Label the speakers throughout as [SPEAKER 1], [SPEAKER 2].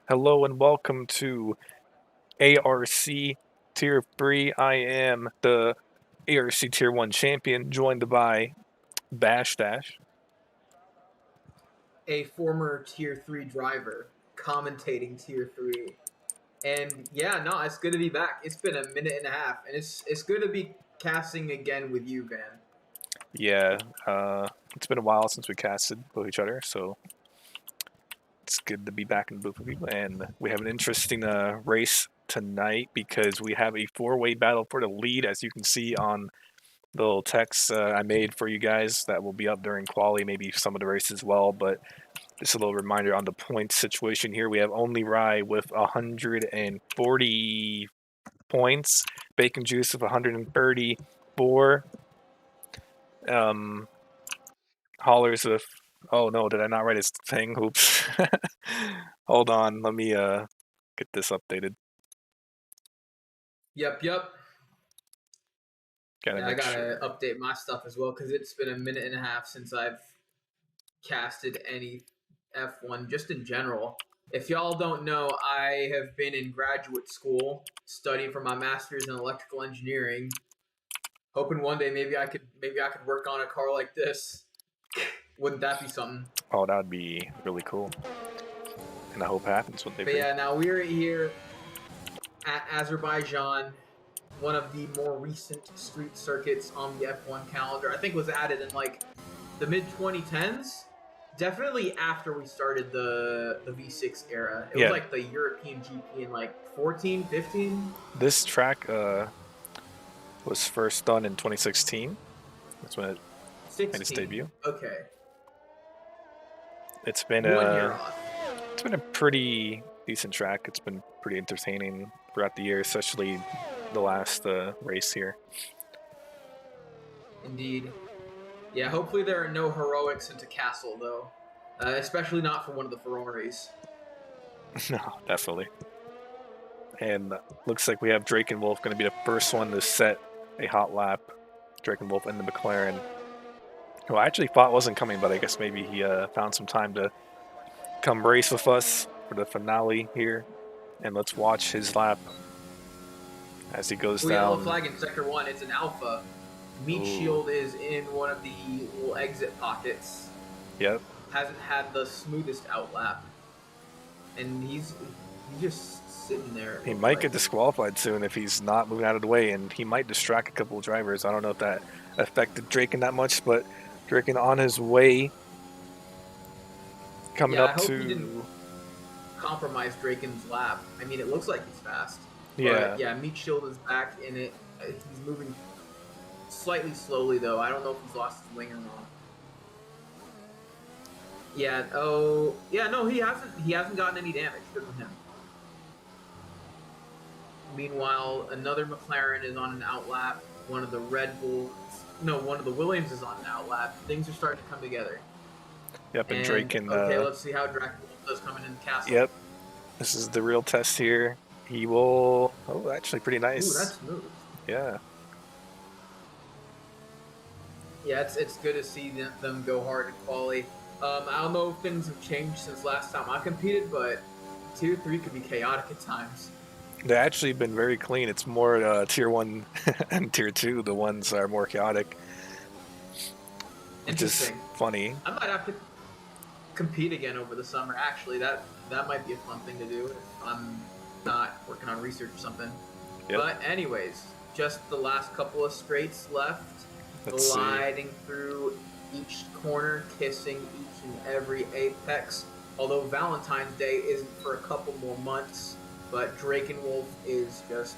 [SPEAKER 1] Hello and welcome to ARC Tier 3. I am the ARC Tier 1 champion, joined by Bash Dash.
[SPEAKER 2] A former Tier 3 driver commentating Tier 3. And yeah, no, it's good to be back. It's been a minute and a half, and it's good to be casting again with you, Van.
[SPEAKER 1] Yeah, it's been a while since we casted with each other, so it's good to be back in the booth with you. And we have an interesting race tonight because we have a four-way battle for the lead, as you can see on the little text I made for you guys that will be up during quali, maybe some of the race as well, but just a little reminder on the points situation here. We have only Rye with 140 points, Bacon Juice with 134, um, Hollers with, oh no, did I not write his thing? Oops. Hold on, let me get this updated.
[SPEAKER 2] Yep.
[SPEAKER 1] Gotta
[SPEAKER 2] Yeah, I
[SPEAKER 1] make
[SPEAKER 2] gotta
[SPEAKER 1] sure.
[SPEAKER 2] update my stuff as well because it's been a minute and a half since I've casted any F1 just in general. If y'all don't know, I have been in graduate school studying for my master's in electrical engineering, hoping one day maybe I could work on a car like this. Wouldn't that be something?
[SPEAKER 1] Oh, that would be really cool. And I hope it happens one day
[SPEAKER 2] But
[SPEAKER 1] for you.
[SPEAKER 2] yeah, now we're here at Azerbaijan, one of the more recent street circuits on the F1 calendar. I think was added in like the mid 2010s. Definitely after we started the V6 era. It was
[SPEAKER 1] Yeah,
[SPEAKER 2] like the European GP in like 14, 15,
[SPEAKER 1] this track was first done in 2016. That's when it made its
[SPEAKER 2] 16.
[SPEAKER 1] debut.
[SPEAKER 2] Okay.
[SPEAKER 1] It's been
[SPEAKER 2] 1 year
[SPEAKER 1] a
[SPEAKER 2] off.
[SPEAKER 1] it's been a pretty decent track. It's been pretty entertaining throughout the year, especially the last race here.
[SPEAKER 2] Indeed. Yeah, hopefully there are no heroics into Castle though. Especially not for one of the Ferraris.
[SPEAKER 1] No, definitely. And looks like we have Drake and Wolf going to be the first one to set a hot lap. Drake and Wolf in the McLaren, who I actually thought wasn't coming, but I guess maybe he found some time to come race with us for the finale here. And let's watch his lap as he goes
[SPEAKER 2] Oh, yellow
[SPEAKER 1] down.
[SPEAKER 2] flag in sector 1. It's an alpha. Meat
[SPEAKER 1] Ooh,
[SPEAKER 2] shield is in one of the little exit pockets.
[SPEAKER 1] yep.
[SPEAKER 2] Hasn't had the smoothest outlap, and he's just sitting there. It
[SPEAKER 1] He
[SPEAKER 2] looked
[SPEAKER 1] might
[SPEAKER 2] like.
[SPEAKER 1] get disqualified soon if he's not moving out of the way, and he might distract a couple of drivers. I don't know if that affected Draken that much, but Draken on his way, coming
[SPEAKER 2] Yeah, I
[SPEAKER 1] up
[SPEAKER 2] hope he didn't
[SPEAKER 1] to,
[SPEAKER 2] compromise Draken's lap. I mean, it looks like he's fast,
[SPEAKER 1] yeah,
[SPEAKER 2] but yeah, Meat Shield is back in it. He's moving slightly slowly though. I don't know if he's lost his wing or not. Yeah. Oh, yeah. No, he hasn't. He hasn't gotten any damage. Good for him. Meanwhile, another McLaren is on an outlap. One of the Red Bulls, no, one of the Williams is on an outlap. Things are starting to come together.
[SPEAKER 1] yep, and
[SPEAKER 2] And
[SPEAKER 1] Draken,
[SPEAKER 2] okay, let's see how Dracula does coming in the castle.
[SPEAKER 1] yep, this is the real test here. He will, oh, actually pretty
[SPEAKER 2] Ooh,
[SPEAKER 1] nice.
[SPEAKER 2] that's smooth.
[SPEAKER 1] Yeah,
[SPEAKER 2] Yeah, it's good to see them go hard in quali. I don't know if things have changed since last time I competed, but tier 3 could be chaotic at times.
[SPEAKER 1] they've actually been very clean. It's more tier 1 and tier 2, the ones are more chaotic, which is
[SPEAKER 2] Interesting.
[SPEAKER 1] funny.
[SPEAKER 2] I might have to compete again over the summer. Actually, that might be a fun thing to do if I'm not working on research or something.
[SPEAKER 1] Yep,
[SPEAKER 2] But anyways, just the last couple of straights left,
[SPEAKER 1] let's see.
[SPEAKER 2] gliding through each corner, kissing each and every apex. Although Valentine's Day isn't for a couple more months, but Drake and Wolf is just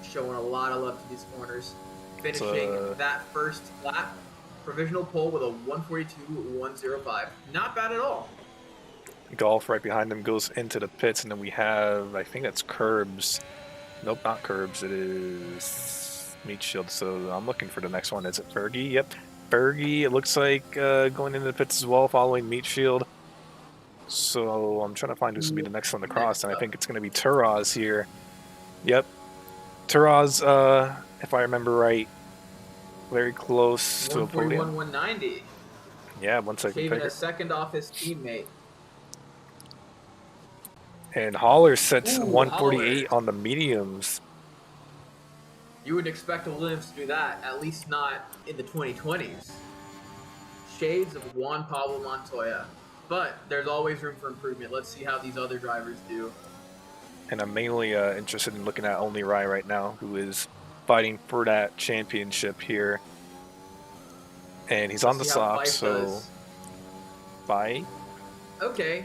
[SPEAKER 2] showing a lot of love to these corners, finishing that first lap provisional pole with a 142.105. Not bad at all.
[SPEAKER 1] Golf right behind them goes into the pits, and then we have, I think that's Curbs. Nope, not Curbs. It is Meat Shield. So I'm looking for the next one. Is it Fergie? Yep, Fergie. It looks like going into the pits as well, following Meat Shield. So I'm trying to find who's gonna be the next one to cross,
[SPEAKER 2] Next
[SPEAKER 1] and I
[SPEAKER 2] up,
[SPEAKER 1] think it's gonna be Turaz here. Yep, Turaz. If I remember right, very close to a podium.
[SPEAKER 2] 141.190,
[SPEAKER 1] Yeah, 1 second
[SPEAKER 2] shaving a
[SPEAKER 1] picker.
[SPEAKER 2] second off his teammate.
[SPEAKER 1] And Holler sets
[SPEAKER 2] Ooh, Holler.
[SPEAKER 1] 148 on the mediums.
[SPEAKER 2] You wouldn't expect a Williams to do that, at least not in the 2020s. Shades of Juan Pablo Montoya. But there's always room for improvement. Let's see how these other drivers do.
[SPEAKER 1] And I'm mainly interested in looking at Only Rai right now, who is fighting for that championship here. And he's
[SPEAKER 2] Let's
[SPEAKER 1] on the
[SPEAKER 2] see how
[SPEAKER 1] softs,
[SPEAKER 2] Fife
[SPEAKER 1] so
[SPEAKER 2] does.
[SPEAKER 1] bye.
[SPEAKER 2] Okay,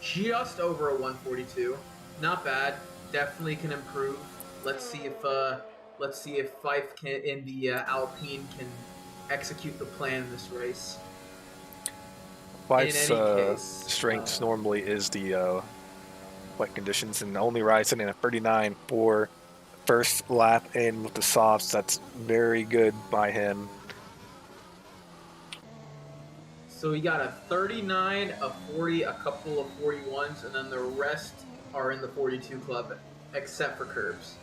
[SPEAKER 2] just over a 142. Not bad. Definitely can improve. Let's see if Fife can in the Alpine can execute the plan in this race. In
[SPEAKER 1] Fife's
[SPEAKER 2] any case,
[SPEAKER 1] strengths normally is the wet conditions, and Only Rai sitting at 39 for first lap in with the softs. That's very good by him.
[SPEAKER 2] so we got a 39, a 40, a couple of 41s, and then the rest are in the 42 club, except for Curbs.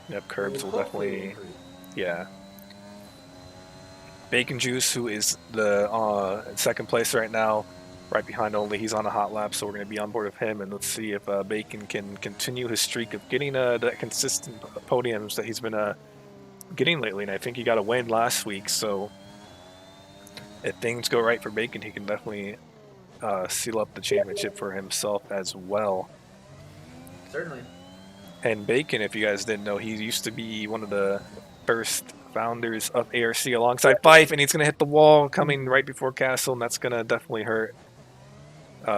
[SPEAKER 1] Yep, Curbs will definitely, yeah. Bacon Juice, who is the second place right now, right behind Only. He's on a hot lap, so we're going to be on board with him, and let's see if Bacon can continue his streak of getting that consistent podiums that he's been getting lately. And I think he got a win last week, so if things go right for Bacon, he can definitely seal up the championship for himself as well.
[SPEAKER 2] Certainly.
[SPEAKER 1] And Bacon, if you guys didn't know, he used to be one of the first founders of ARC alongside Fife, and he's going to hit the wall coming right before Castle, and that's going to definitely hurt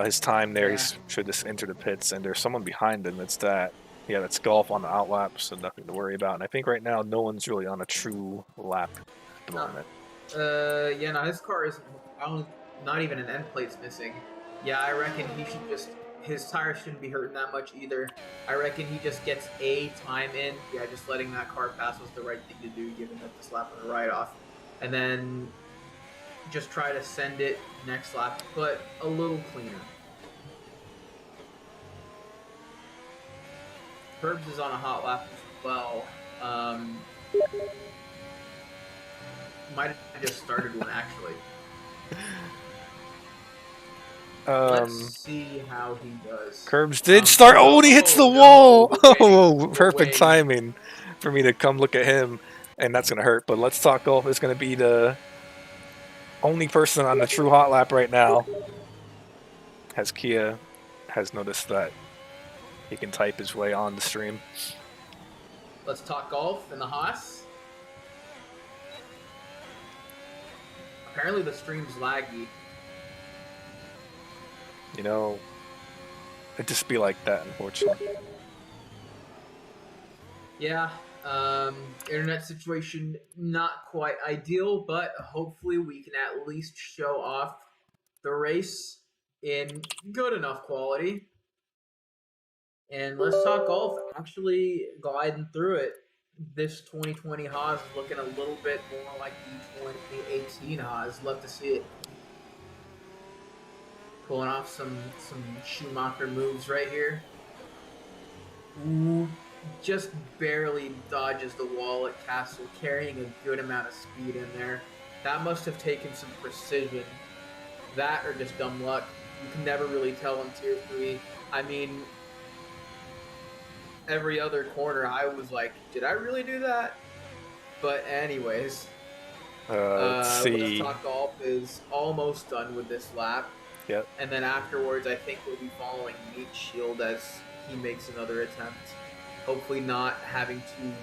[SPEAKER 1] his time there.
[SPEAKER 2] Yeah.
[SPEAKER 1] He should just enter the pits, and there's someone behind him. That's Golf on the outlap, so nothing to worry about. And I think right now no one's really on a true lap at the moment.
[SPEAKER 2] Yeah, no, his car is not even an end plate's missing. Yeah, I reckon he should just his tires shouldn't be hurting that much either. I reckon he just gets a time in. Yeah, just letting that car pass was the right thing to do, given that this lap was a write-off, and then just try to send it next lap, but a little cleaner. Herbs is on a hot lap as well. Might have just started one actually. Let's see how he does.
[SPEAKER 1] Curbs did start. Oh, and he hits the wall. Oh, perfect timing for me to come look at him, and that's going to hurt. But Let's Talk Golf is going to be the only person on the true hot lap right now, as Kia has noticed that he can type his way on the stream.
[SPEAKER 2] Let's Talk Golf in the Haas. Apparently the stream's laggy.
[SPEAKER 1] You know, it just be like that, unfortunately.
[SPEAKER 2] Yeah, internet situation not quite ideal, but hopefully we can at least show off the race in good enough quality. And Let's Talk Golf actually gliding through it. This 2020 Haas is looking a little bit more like the 2018 Haas. Love to see it. Pulling off some Schumacher moves right here. Ooh, just barely dodges the wall at Castle, carrying a good amount of speed in there. That must have taken some precision. That or just dumb luck. You can never really tell in Tier 3. I mean, every other corner I was like, did I really do that? But anyways,
[SPEAKER 1] Let's see.
[SPEAKER 2] Let's Talk Golf is almost done with this lap.
[SPEAKER 1] Yep.
[SPEAKER 2] And then afterwards, I think we'll be following Meat Shield as he makes another attempt. Hopefully not having to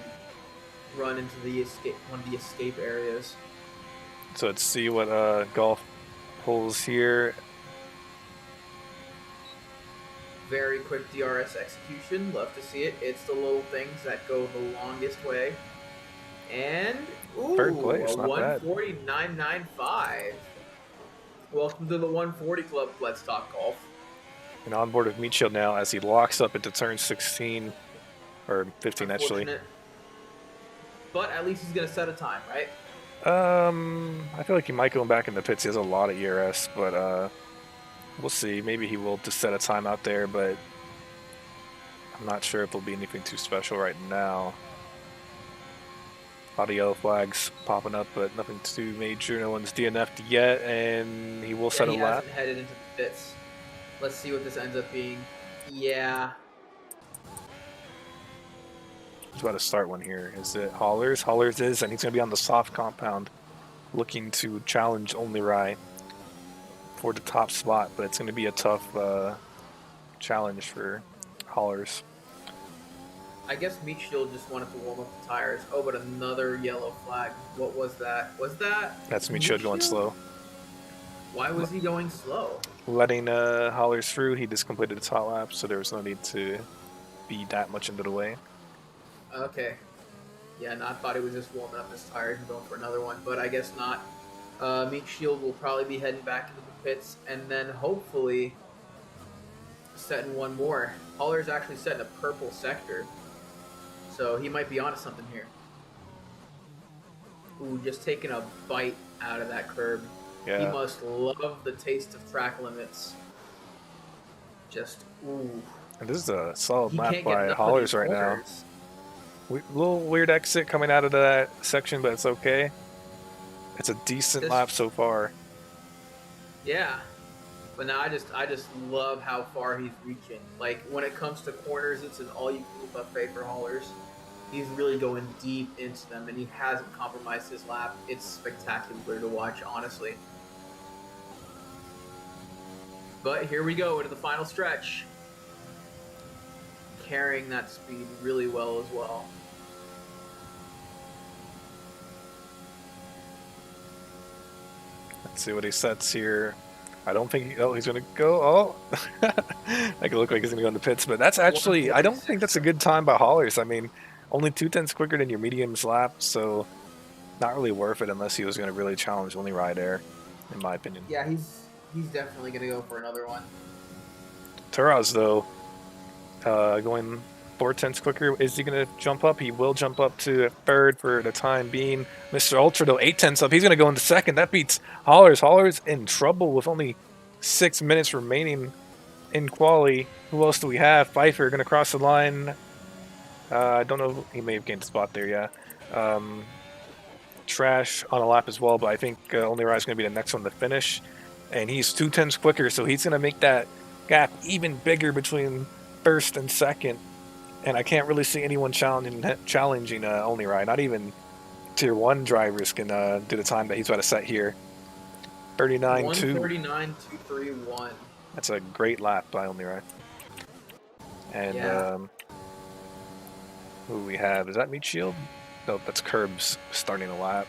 [SPEAKER 2] run into one of the escape areas.
[SPEAKER 1] So let's see what Golf pulls here.
[SPEAKER 2] Very quick DRS execution. Love to see it. It's the little things that go the longest way. And ooh,
[SPEAKER 1] third place,
[SPEAKER 2] a 149.95. Welcome to the 140 Club. Let's Talk Golf.
[SPEAKER 1] And on board with Meat Shield now as he locks up into turn 16 or 15 actually.
[SPEAKER 2] But at least he's gonna set a time, right?
[SPEAKER 1] I feel like he might go back in the pits. He has a lot of ERS, but we'll see. Maybe he will just set a time out there, but I'm not sure if there'll be anything too special right now. A lot of yellow flags popping up, but nothing too major. No one's DNF'd yet, and he will set a lap.
[SPEAKER 2] He hasn't headed into the pits. Let's see what this ends up being. Yeah,
[SPEAKER 1] He's about to start one here. Is it Haulers? Haulers is, and he's going to be on the soft compound looking to challenge Only Rye for the top spot, but it's going to be a tough challenge for Haulers.
[SPEAKER 2] I guess Meat Shield just wanted to warm up the tires. Oh, but another yellow flag. What was that? Was that
[SPEAKER 1] That's
[SPEAKER 2] Meat
[SPEAKER 1] Michud going
[SPEAKER 2] Shield?
[SPEAKER 1] slow.
[SPEAKER 2] Why was he going slow?
[SPEAKER 1] Letting Haulers through, he just completed the top lap, so there was no need to be that much into the way.
[SPEAKER 2] Okay. Yeah, no, I thought he was just warming up his tires and going for another one, but I guess not. Meat Shield will probably be heading back into the pits and then hopefully setting one more. Haller's actually setting a purple sector, so he might be onto something here. Ooh, just taking a bite out of that curb.
[SPEAKER 1] Yeah.
[SPEAKER 2] He must love the taste of track limits. Just, ooh.
[SPEAKER 1] And this is a solid
[SPEAKER 2] He
[SPEAKER 1] lap
[SPEAKER 2] can't
[SPEAKER 1] by
[SPEAKER 2] get
[SPEAKER 1] Haulers right now. Little weird exit coming out of that section, but it's okay. It's a decent lap so far.
[SPEAKER 2] Yeah, but now I just love how far he's reaching. Like when it comes to corners, it's an all-you-can-eat buffet for Haulers. He's really going deep into them, and he hasn't compromised his lap. It's spectacular to watch, honestly. But here we go into the final stretch. Carrying that speed really well as well.
[SPEAKER 1] Let's see what he sets here. I don't think he's going to go. Oh, I can look like he's going to go in the pits, but that's actually, I don't think that's a good time by Haulers. I mean, only 2/10 quicker than your medium's lap, so not really worth it unless he was going to really challenge Only Rye there, in my opinion.
[SPEAKER 2] Yeah, he's definitely going to go for another one.
[SPEAKER 1] Turaz, though, going 4/10 quicker. Is he going to jump up? He will jump up to third for the time being. Mr. Ultra, though, 8/10 up. He's going to go into second. That beats Haulers. Haulers in trouble with only 6 minutes remaining in quali. Who else do we have? Pfeiffer going to cross the line. I don't know. He may have gained a spot there, yeah. Trash on a lap as well, but I think Only Rye is going to be the next one to finish. And he's 2/10 quicker, so he's going to make that gap even bigger between first and second. And I can't really see anyone challenging Only Rye. Not even Tier 1 drivers can do the time that he's about to set here. 39.2.
[SPEAKER 2] 139.231.
[SPEAKER 1] That's a great lap by Only Rye. And
[SPEAKER 2] yeah.
[SPEAKER 1] who we have? Is that Meat Shield? Nope, that's Curbs starting the lap.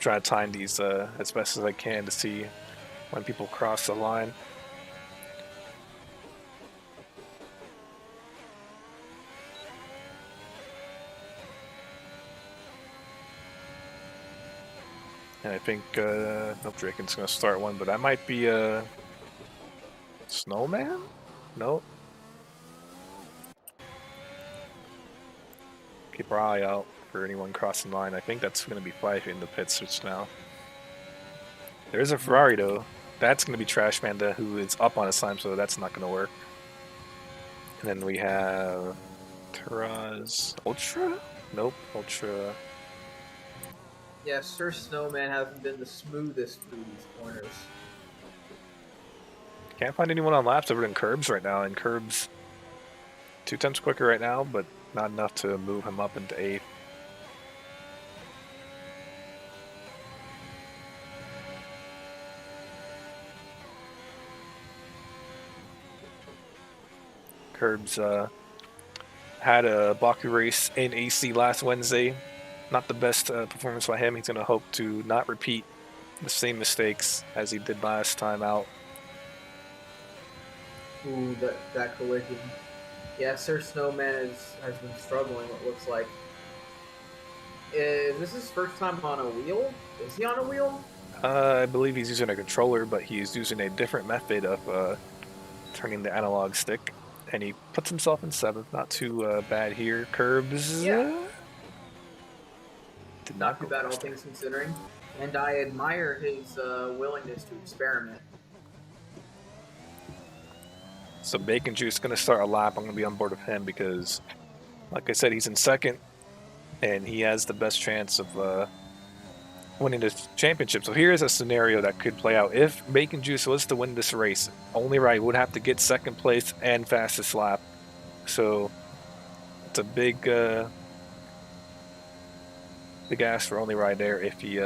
[SPEAKER 1] Try to time these as best as I can to see when people cross the line. And I think, nope, Draken's going to start one, but that might be a Snowman? Nope. Keep our eye out for anyone crossing the line. I think that's going to be Fife in the pit switch now. There's a Ferrari, though. That's going to be Trash Manda, who is up on his time, so that's not going to work. And then we have Turaz Ultra? Nope, Ultra.
[SPEAKER 2] Yeah, Sir Snowman hasn't been the smoothest through these corners.
[SPEAKER 1] Can't find anyone on laps other than Curbs right now, and Curbs 2/10 quicker right now, but not enough to move him up into 8th. Curbs had a Baku race in AC last Wednesday. Not the best performance by him. He's going to hope to not repeat the same mistakes as he did last time out.
[SPEAKER 2] Ooh, that collision. Yeah, Sir Snowman has been struggling, it looks like. Is this his first time on a wheel? Is he on a wheel?
[SPEAKER 1] I believe he's using a controller, but he's using a different method of turning the analog stick. And he puts himself in 7th. Not too bad here. Curbs.
[SPEAKER 2] Yeah.
[SPEAKER 1] Did
[SPEAKER 2] not too bad, all things considering. And I admire his willingness to experiment.
[SPEAKER 1] So Bacon Juice going to start a lap. I'm going to be on board with him because, like I said, he's in 2nd. And he has the best chance of winning this championship. So here's a scenario that could play out. If Bacon Juice was to win this race, Only Right would have to get second place and fastest lap. So it's a big big ask for Only Right there if he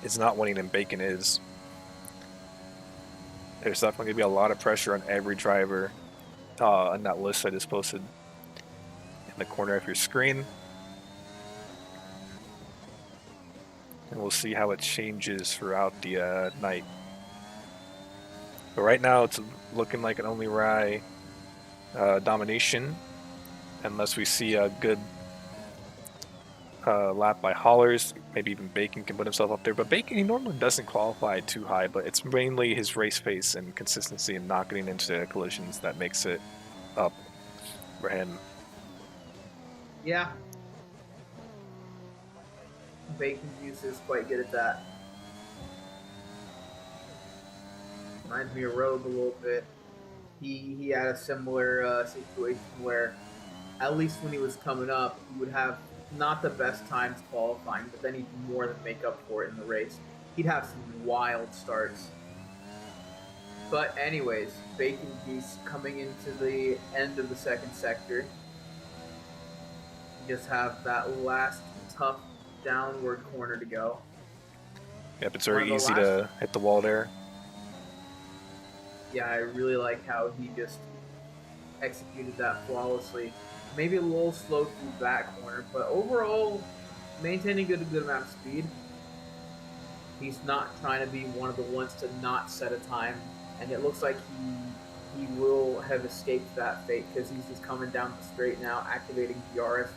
[SPEAKER 1] is not winning and Bacon is. There's definitely going to be a lot of pressure on every driver on that list I just posted in the corner of your screen. And we'll see how it changes throughout the night. But right now, it's looking like an Only Rye domination, unless we see a good lap by Hollers. Maybe even Bacon can put himself up there. But Bacon, he normally doesn't qualify too high, but it's mainly his race pace and consistency and not getting into collisions that makes it up for him.
[SPEAKER 2] Yeah. Bacon Juice is quite good at that. Reminds me of Rogue a little bit. He had a similar situation where, at least when he was coming up, he would have not the best times qualifying, but then he'd more than make up for it in the race. He'd have some wild starts. But anyways, Bacon Juice coming into the end of the second sector. You just have that last tough downward corner to go.
[SPEAKER 1] Yep, it's very easy to hit the wall there.
[SPEAKER 2] Yeah, I really like how he just executed that flawlessly. Maybe a little slow through that corner, but overall, maintaining a good amount of speed. He's not trying to be one of the ones to not set a time, and it looks like he will have escaped that fate because he's just coming down the straight now, activating DRS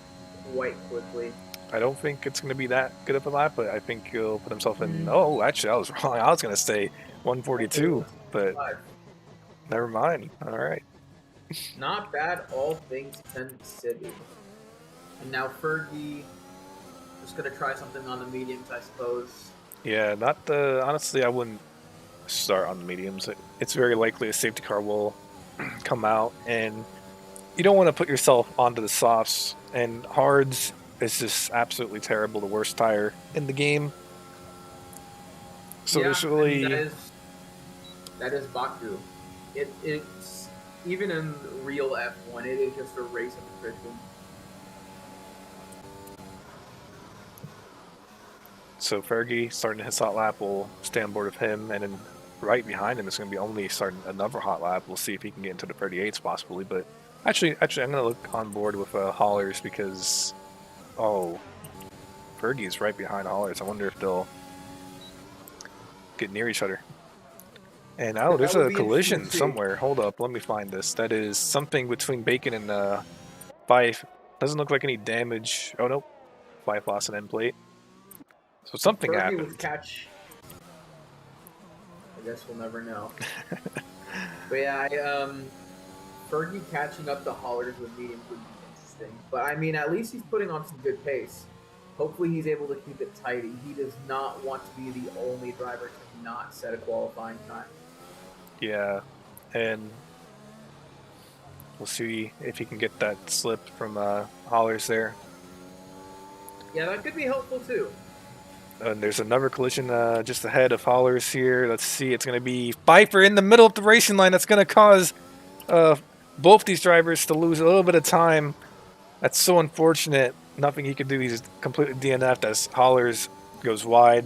[SPEAKER 2] quite quickly.
[SPEAKER 1] I don't think it's going to be that good of a lap, but I think he'll put himself in. Oh, actually, I was wrong. I was going to say 142, but never mind. All right.
[SPEAKER 2] Not bad, all things considered. And now Fergie just going to try something on the mediums, I suppose.
[SPEAKER 1] Yeah, not the. Honestly, I wouldn't start on the mediums. It's very likely a safety car will come out, and you don't want to put yourself onto the softs. And hards is just absolutely terrible, the worst tire in the game. So
[SPEAKER 2] yeah,
[SPEAKER 1] there's really
[SPEAKER 2] that is Baku. It's even in real F1, it is just a race of attrition.
[SPEAKER 1] So Fergie starting his hot lap will stay on board with him, and then right behind him is going to be Only starting another hot lap. We'll see if he can get into the 38s possibly, but actually, I'm going to look on board with Hollers because, Fergie is right behind Hollers. I wonder if they'll get near each other. And there's a collision somewhere. Hold up, let me find this. That is something between Bacon and Fife. Doesn't look like any damage. Oh no, Fife lost an end plate. So something happened.
[SPEAKER 2] I guess we'll never know. But yeah, Fergie catching up to Hollers with mediums would be interesting. But I mean, at least he's putting on some good pace. Hopefully he's able to keep it tight. He does not want to be the only driver to not set a qualifying time.
[SPEAKER 1] Yeah, and we'll see if he can get that slip from Hollers there.
[SPEAKER 2] Yeah, that could be helpful too.
[SPEAKER 1] And there's another collision just ahead of Hollers here. Let's see, it's going to be Pfeiffer in the middle of the racing line. That's going to cause both these drivers to lose a little bit of time. That's so unfortunate. Nothing he could do. He's completely DNF'd as Hollers goes wide.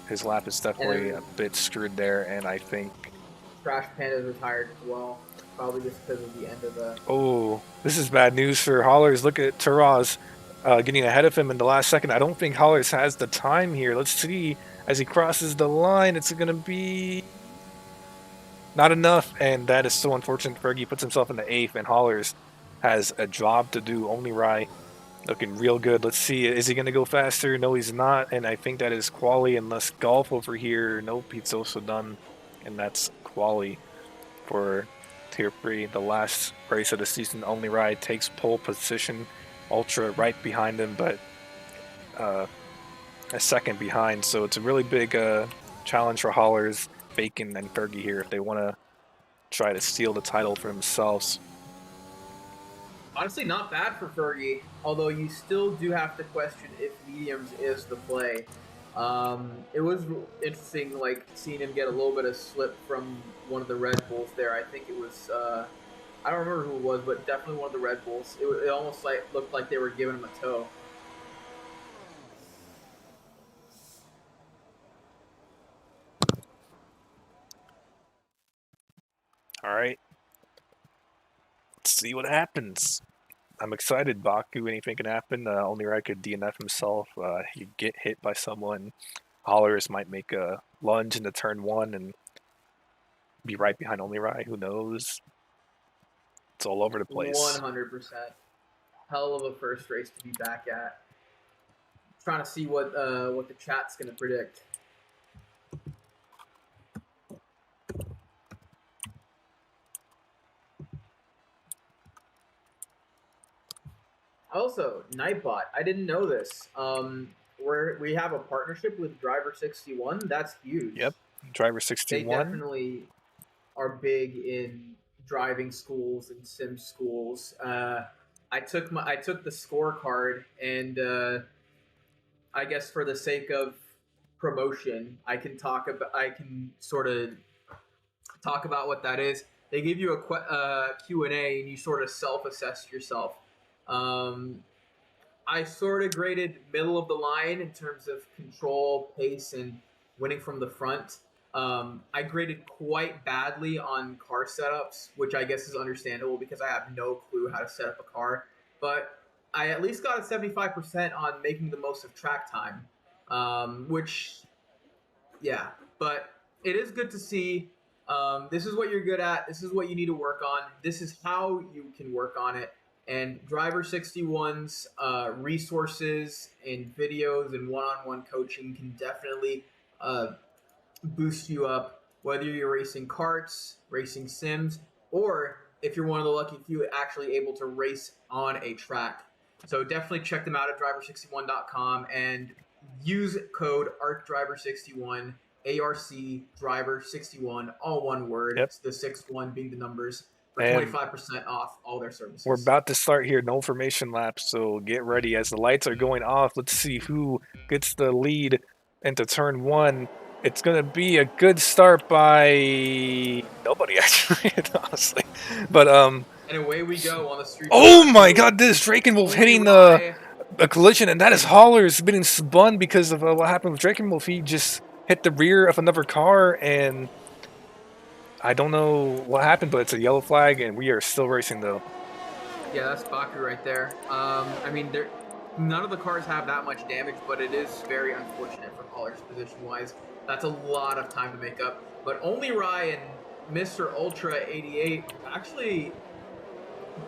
[SPEAKER 1] His lap is definitely a bit screwed there, and I think
[SPEAKER 2] Trash Panda's retired as well. Probably just because of the end of the...
[SPEAKER 1] Oh, this is bad news for Hollers. Look at Taraz getting ahead of him in the last second. I don't think Hollers has the time here. Let's see. As he crosses the line, it's going to be not enough, and that is so unfortunate. Fergie puts himself in the 8th, and Hollers has a job to do. Only Rye looking real good. Let's see. Is he going to go faster? No, he's not, and I think that is quali unless Golf over here. Nope, he's also done, and that's quali for Tier 3, the last race of the season. Only Ride takes pole position. Ultra right behind him, but a second behind. So it's a really big challenge for Hollers, Bacon, and Fergie here if they want to try to steal the title for themselves.
[SPEAKER 2] Honestly, not bad for Fergie, although you still do have to question if mediums is the play. It was interesting, like seeing him get a little bit of slip from one of the Red Bulls there. I think it was I don't remember who it was, but definitely one of the Red Bulls. It almost like looked like they were giving him a toe.
[SPEAKER 1] All right, let's see what happens. I'm excited. Baku, anything can happen. Only Rai could DNF himself. He could get hit by someone. Hollers might make a lunge into turn one and be right behind Only Rai. Who knows? It's all over the place.
[SPEAKER 2] 100%. Hell of a first race to be back at. Trying to see what the chat's gonna predict. Also, Nightbot. I didn't know this. We have a partnership with Driver 61. That's huge.
[SPEAKER 1] Yep. Driver
[SPEAKER 2] They
[SPEAKER 1] 61.
[SPEAKER 2] definitely are big in driving schools and sim schools. I took the scorecard, and I guess for the sake of promotion, I can sort of talk about what that is. They give you a Q&A, and you sort of self-assess yourself. Um, I sort of graded middle of the line in terms of control, pace, and winning from the front. I graded quite badly on car setups, which I guess is understandable because I have no clue how to set up a car. But I at least got a 75% on making the most of track time, which, yeah. But it is good to see. This is what you're good at. This is what you need to work on. This is how you can work on it. And Driver 61's resources and videos and one-on-one coaching can definitely uh, boost you up, whether you're racing karts, racing sims, or if you're one of the lucky few actually able to race on a track. So definitely check them out at driver61.com and use code ARCDriver61, ARC Driver 61, all one word,
[SPEAKER 1] Yep.
[SPEAKER 2] the 6-1 being the numbers, for
[SPEAKER 1] And
[SPEAKER 2] 25% off all their
[SPEAKER 1] we're
[SPEAKER 2] services.
[SPEAKER 1] about to start here. No formation laps, so get ready. As the lights are going off, let's see who gets the lead into turn one. It's going to be a good start by nobody, actually, honestly. But,
[SPEAKER 2] And away we go on the streets of
[SPEAKER 1] oh my
[SPEAKER 2] Baku.
[SPEAKER 1] god, this Drakenwolf
[SPEAKER 2] Only
[SPEAKER 1] hitting
[SPEAKER 2] Rye
[SPEAKER 1] a collision, and that is
[SPEAKER 2] and
[SPEAKER 1] Haulers getting spun because of what happened with Drakenwolf. He just hit the rear of another car, and I don't know what happened, but it's a yellow flag, and we are still racing, though.
[SPEAKER 2] yeah, that's Baku right there. I mean, none of the cars have that much damage, but it is very unfortunate for Haulers position-wise. That's a lot of time to make up. But only Rye and Mr. Ultra 88 actually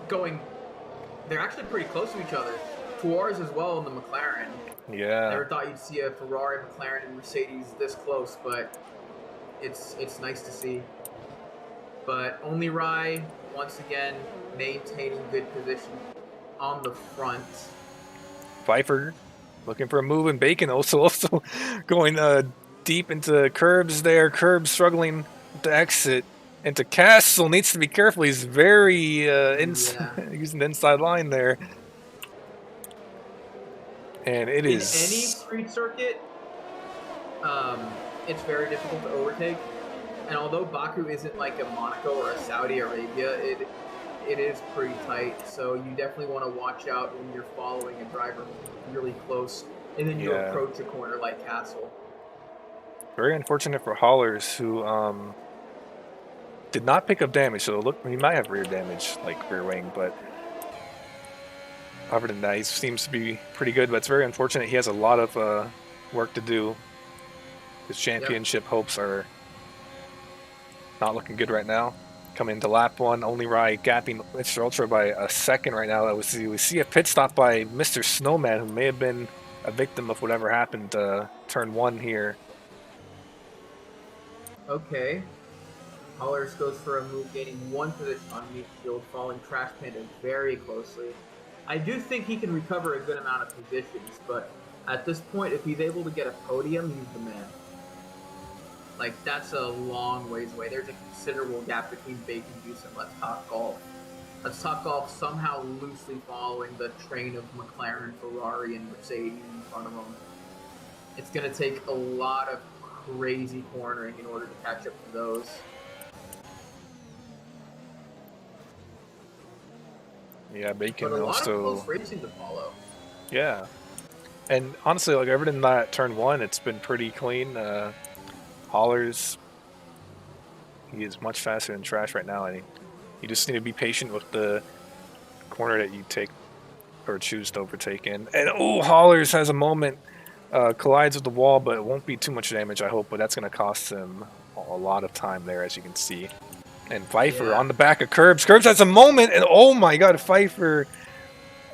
[SPEAKER 2] going. They're actually pretty close to each other. Tuars as well in the McLaren.
[SPEAKER 1] Yeah.
[SPEAKER 2] Never thought you'd see a Ferrari, McLaren, and Mercedes this close, but it's nice to see. But only Rye once again maintaining good position on the front.
[SPEAKER 1] Pfeiffer looking for a move, and Bacon also going deep into curbs there. Curbs struggling to exit. Into Castle needs to be careful. He's very
[SPEAKER 2] Yeah.
[SPEAKER 1] using the inside line there, and it
[SPEAKER 2] In any
[SPEAKER 1] is.
[SPEAKER 2] street circuit, it's very difficult to overtake. And although Baku isn't like a Monaco or a Saudi Arabia, it is pretty tight. So you definitely want to watch out when you're following a driver really close, and then you
[SPEAKER 1] Yeah.
[SPEAKER 2] approach a corner like Castle.
[SPEAKER 1] Very unfortunate for Haulers, who did not pick up damage. So look, he might have rear damage, like rear wing, but other than that, he seems to be pretty good. But it's very unfortunate. He has a lot of work to do. His championship hopes are not looking good right now. Coming into lap one, only Rye gapping Mr. Ultra by a second right now. We see a pit stop by Mr. Snowman, who may have been a victim of whatever happened turn one here.
[SPEAKER 2] Okay. Hollers goes for a move, gaining one position on midfield, following Trash Panda very closely. I do think he can recover a good amount of positions, but at this point, if he's able to get a podium, he's the man. Like, that's a long ways away. There's a considerable gap between Bacon Juice and Let's Talk Golf. Let's talk golf somehow loosely following the train of McLaren, Ferrari, and Mercedes in front of them. It's going to take a lot of crazy cornering in order to catch up to those.
[SPEAKER 1] Yeah,
[SPEAKER 2] But
[SPEAKER 1] Bacon
[SPEAKER 2] a lot of close
[SPEAKER 1] also.
[SPEAKER 2] racing to follow.
[SPEAKER 1] Yeah, and honestly, like everything in that turn one, it's been pretty clean. Hollers, he is much faster than Trash right now, and you just need to be patient with the corner that you take or choose to overtake in. And oh, Hollers has a moment, collides with the wall, but it won't be too much damage, I hope. But that's going to cost him a lot of time there, as you can see. And Pfeiffer
[SPEAKER 2] Yeah.
[SPEAKER 1] on the back of Curbs. Curbs has a moment, and oh my God, Pfeiffer,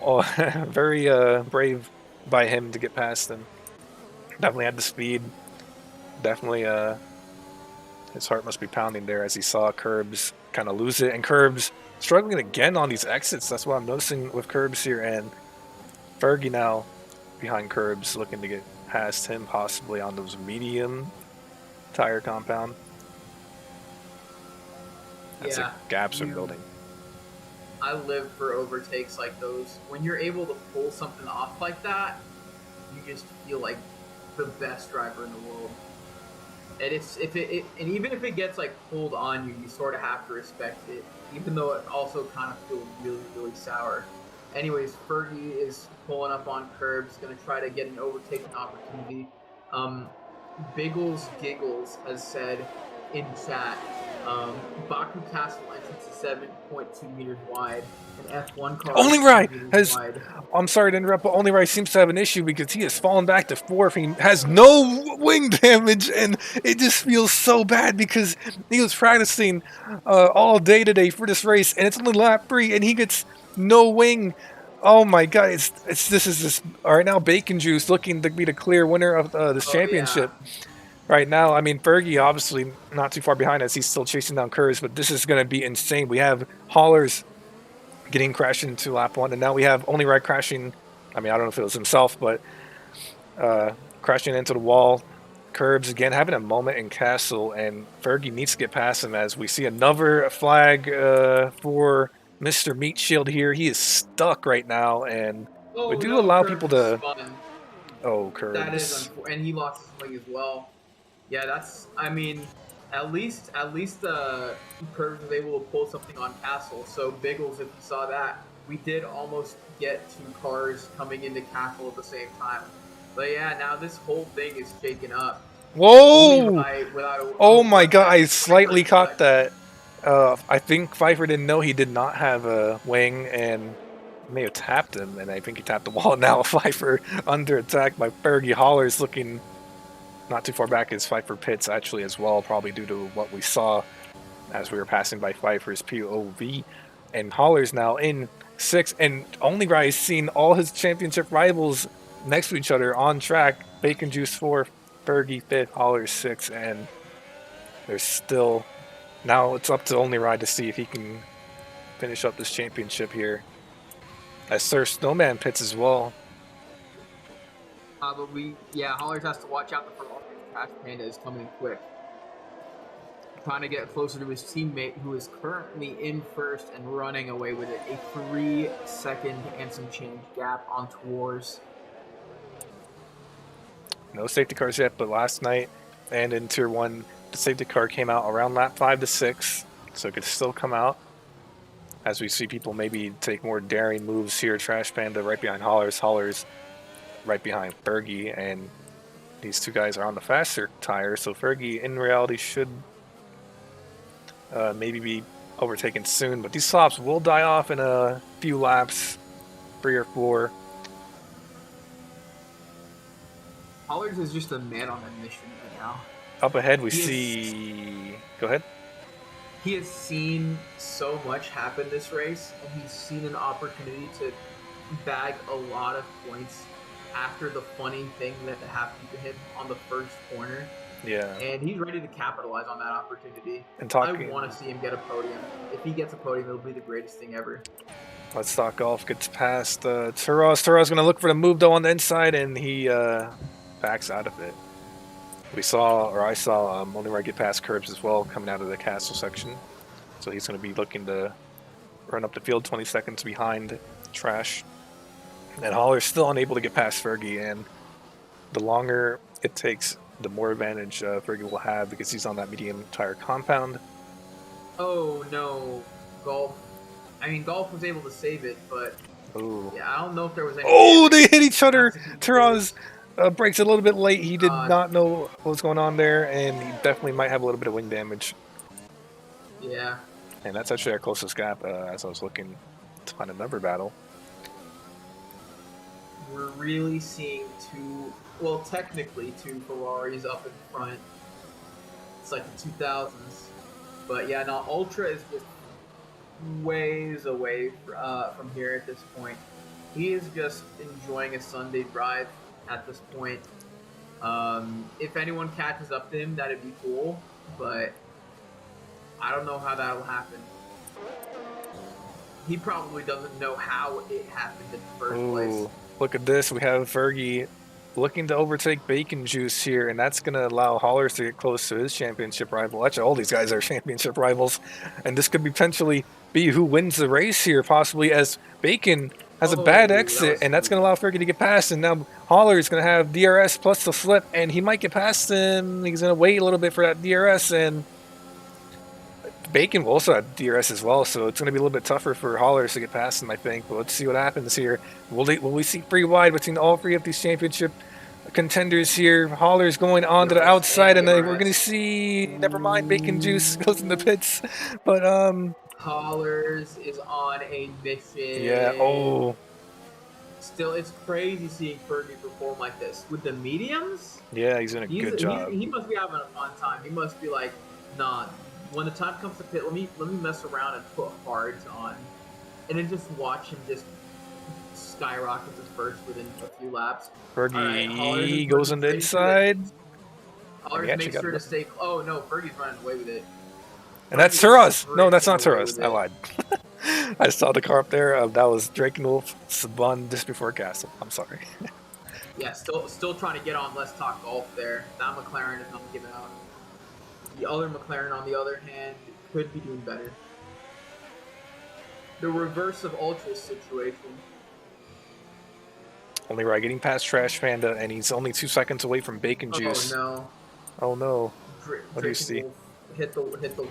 [SPEAKER 1] oh, very brave by him to get past him. Definitely had the speed. Definitely, his heart must be pounding there as he saw Curbs kind of lose it, and Curbs struggling again on these exits. That's what I'm noticing with Curbs here, and Fergie now behind Curbs, looking to get past him, possibly on those medium tire compound. As the
[SPEAKER 2] Yeah.
[SPEAKER 1] gaps are
[SPEAKER 2] You
[SPEAKER 1] building.
[SPEAKER 2] I live for overtakes like those. When you're able to pull something off like that, you just feel like the best driver in the world. And it's if and even if it gets like pulled on you, you sort of have to respect it, even though it also kind of feels really sour. Anyways, Fergie is pulling up on Curbs, going to try to get an overtaking opportunity. Um, Biggles Giggles has said in chat, Baku Castle entrance is 7.2 meters wide, and F1 car is
[SPEAKER 1] Only
[SPEAKER 2] 2
[SPEAKER 1] Rai
[SPEAKER 2] meters
[SPEAKER 1] has.
[SPEAKER 2] wide.
[SPEAKER 1] I'm sorry to interrupt, but Only Rai seems to have an issue because he has fallen back to fourth. He has no wing damage, and it just feels so bad because he was practicing all day today for this race, and it's only lap 3, and he gets no wing. Oh my God! It's this is this right now. Bacon Juice looking to be the clear winner of this
[SPEAKER 2] Oh yeah,
[SPEAKER 1] championship right now. I mean, Fergie obviously not too far behind us. He's still chasing down Curves, but this is going to be insane. We have Haulers getting crashed into lap 1, and now we have Only Right crashing. I mean, I don't know if it was himself, but uh, crashing into the wall. Curbs again having a moment in Castle, and Fergie needs to get past him as we see another flag for Mr. Meat Shield here. He is stuck right now, and we
[SPEAKER 2] oh
[SPEAKER 1] do
[SPEAKER 2] no,
[SPEAKER 1] allow people
[SPEAKER 2] Curbs is
[SPEAKER 1] to.
[SPEAKER 2] spun.
[SPEAKER 1] Oh,
[SPEAKER 2] That is
[SPEAKER 1] Curbs.
[SPEAKER 2] and he lost his swing as well. Yeah, that's. I mean, at least Curves was able to pull something on Castle. So Biggles, if you saw that, we did almost get 2 cars coming into Castle at the same time. But yeah, now this whole thing is shaken up. Only
[SPEAKER 1] Whoa!
[SPEAKER 2] right without
[SPEAKER 1] Oh
[SPEAKER 2] a
[SPEAKER 1] my God!
[SPEAKER 2] wet
[SPEAKER 1] I
[SPEAKER 2] Pfeiffer
[SPEAKER 1] slightly caught
[SPEAKER 2] collects.
[SPEAKER 1] that. I think Pfeiffer didn't know he did not have a wing, and may have tapped him, and I think he tapped the wall. Now Pfeiffer under attack by Fergie. Holler's looking not too far back as Pfeiffer pits actually as well, probably due to what we saw as we were passing by Pfeiffer's POV. And Holler's now in 6th, and Only Rise seen all his championship rivals next to each other on track. Bacon Juice 4th, Fergie 5th, Holler 6th, and there's still now it's up to Only Ride to see if he can finish up this championship here. As Sir Snowman pits as well.
[SPEAKER 2] But yeah, Hollers has to watch out for Ferrari's Trash Panda is coming in quick. Trying to get closer to his teammate who is currently in first and running away with it. A 3-second and some change gap on Tours.
[SPEAKER 1] No safety cars yet, but last night and in Tier 1, the safety car came out around lap 5 to 6, so it could still come out. As we see people maybe take more daring moves here. Trash Panda right behind Hollers. Hollers right behind Fergie, and these two guys are on the faster tire, so Fergie in reality should maybe be overtaken soon, but these swaps will die off in a few laps, 3 or 4.
[SPEAKER 2] Hollers is just a man on a mission right now.
[SPEAKER 1] Up ahead, we
[SPEAKER 2] He is
[SPEAKER 1] see. Go ahead.
[SPEAKER 2] he has seen so much happen this race, and he's seen an opportunity to bag a lot of points after the funny thing that happened to him on the first corner.
[SPEAKER 1] Yeah.
[SPEAKER 2] And he's ready to capitalize on that opportunity.
[SPEAKER 1] And
[SPEAKER 2] I
[SPEAKER 1] talking.
[SPEAKER 2] want to see him get a podium. If he gets a podium, it'll be the greatest thing ever.
[SPEAKER 1] Let's Talk Golf gets past Turos. Turos going to look for the move though on the inside, and he backs out of it. We saw, or I saw, Only Right get past Curbs as well coming out of the castle section. So he's going to be looking to run up the field 20 seconds behind Trash. And Holler's still unable to get past Fergie, and the longer it takes, the more advantage Fergie will have because he's on that medium tire compound.
[SPEAKER 2] Oh no, Golf. I mean, Golf was able to save it, but
[SPEAKER 1] Oh,
[SPEAKER 2] yeah, I don't know if there was any
[SPEAKER 1] oh, they
[SPEAKER 2] damage.
[SPEAKER 1] hit each other.
[SPEAKER 2] That's the key
[SPEAKER 1] Taraz
[SPEAKER 2] case.
[SPEAKER 1] breaks a little bit late. He did
[SPEAKER 2] God,
[SPEAKER 1] not know what was going on there, and he definitely might have a little bit of wing damage.
[SPEAKER 2] yeah.
[SPEAKER 1] And that's actually our closest gap as I was looking to find another battle.
[SPEAKER 2] We're really seeing well, technically two Ferraris up in front. It's like the 2000s. But yeah, now Ultra is just ways away from here at this point. He is just enjoying a Sunday drive at this point. If anyone catches up to him, that'd be cool, but I don't know how that'll happen. He probably doesn't know how it happened in the first place.
[SPEAKER 1] Look at this. We have Fergie looking to overtake Bacon Juice here, and that's going to allow Hollers to get close to his championship rival. Actually, all these guys are championship rivals, and this could potentially be who wins the race here, possibly, as Bacon has a bad exit, and that's going to allow Fergie to get past, and now Holler is going to have DRS plus the flip, and he might get past him. He's going to wait a little bit for that DRS, and Bacon will also have DRS as well, so it's going to be a little bit tougher for Hollers to get past him, I think. But let's see what happens here. Will we see free wide between all three of these championship contenders here? Hollers going on to the outside, and then we're going to see. Never mind, Bacon Juice goes in the pits, but
[SPEAKER 2] Hollers is on a mission.
[SPEAKER 1] Yeah. Oh.
[SPEAKER 2] Still, it's crazy seeing Fergie perform like this with the mediums.
[SPEAKER 1] Yeah, he's doing a good job.
[SPEAKER 2] He must be having a fun time. He must be like, nah. When the time comes to pit, let me mess around and put hards on, and then just watch him just skyrocket to first within a few laps.
[SPEAKER 1] Fergie goes on the inside.
[SPEAKER 2] Hollers makes sure to stay. Oh no, Fergie's running away with it.
[SPEAKER 1] And that's Taraz. No, that's not Taraz. I lied. I saw the car up there. That was Drake and Wolf spun just before Castle. I'm sorry.
[SPEAKER 2] Yeah, still trying to get on Let's Talk Golf there. That McLaren is not giving out. The other McLaren, on the other hand, could be doing better. The reverse of Ultra's situation.
[SPEAKER 1] Only right, getting past Trash Panda, and he's only 2 seconds away from Bacon Juice.
[SPEAKER 2] Oh no!
[SPEAKER 1] Oh no! What do you see?
[SPEAKER 2] Hit the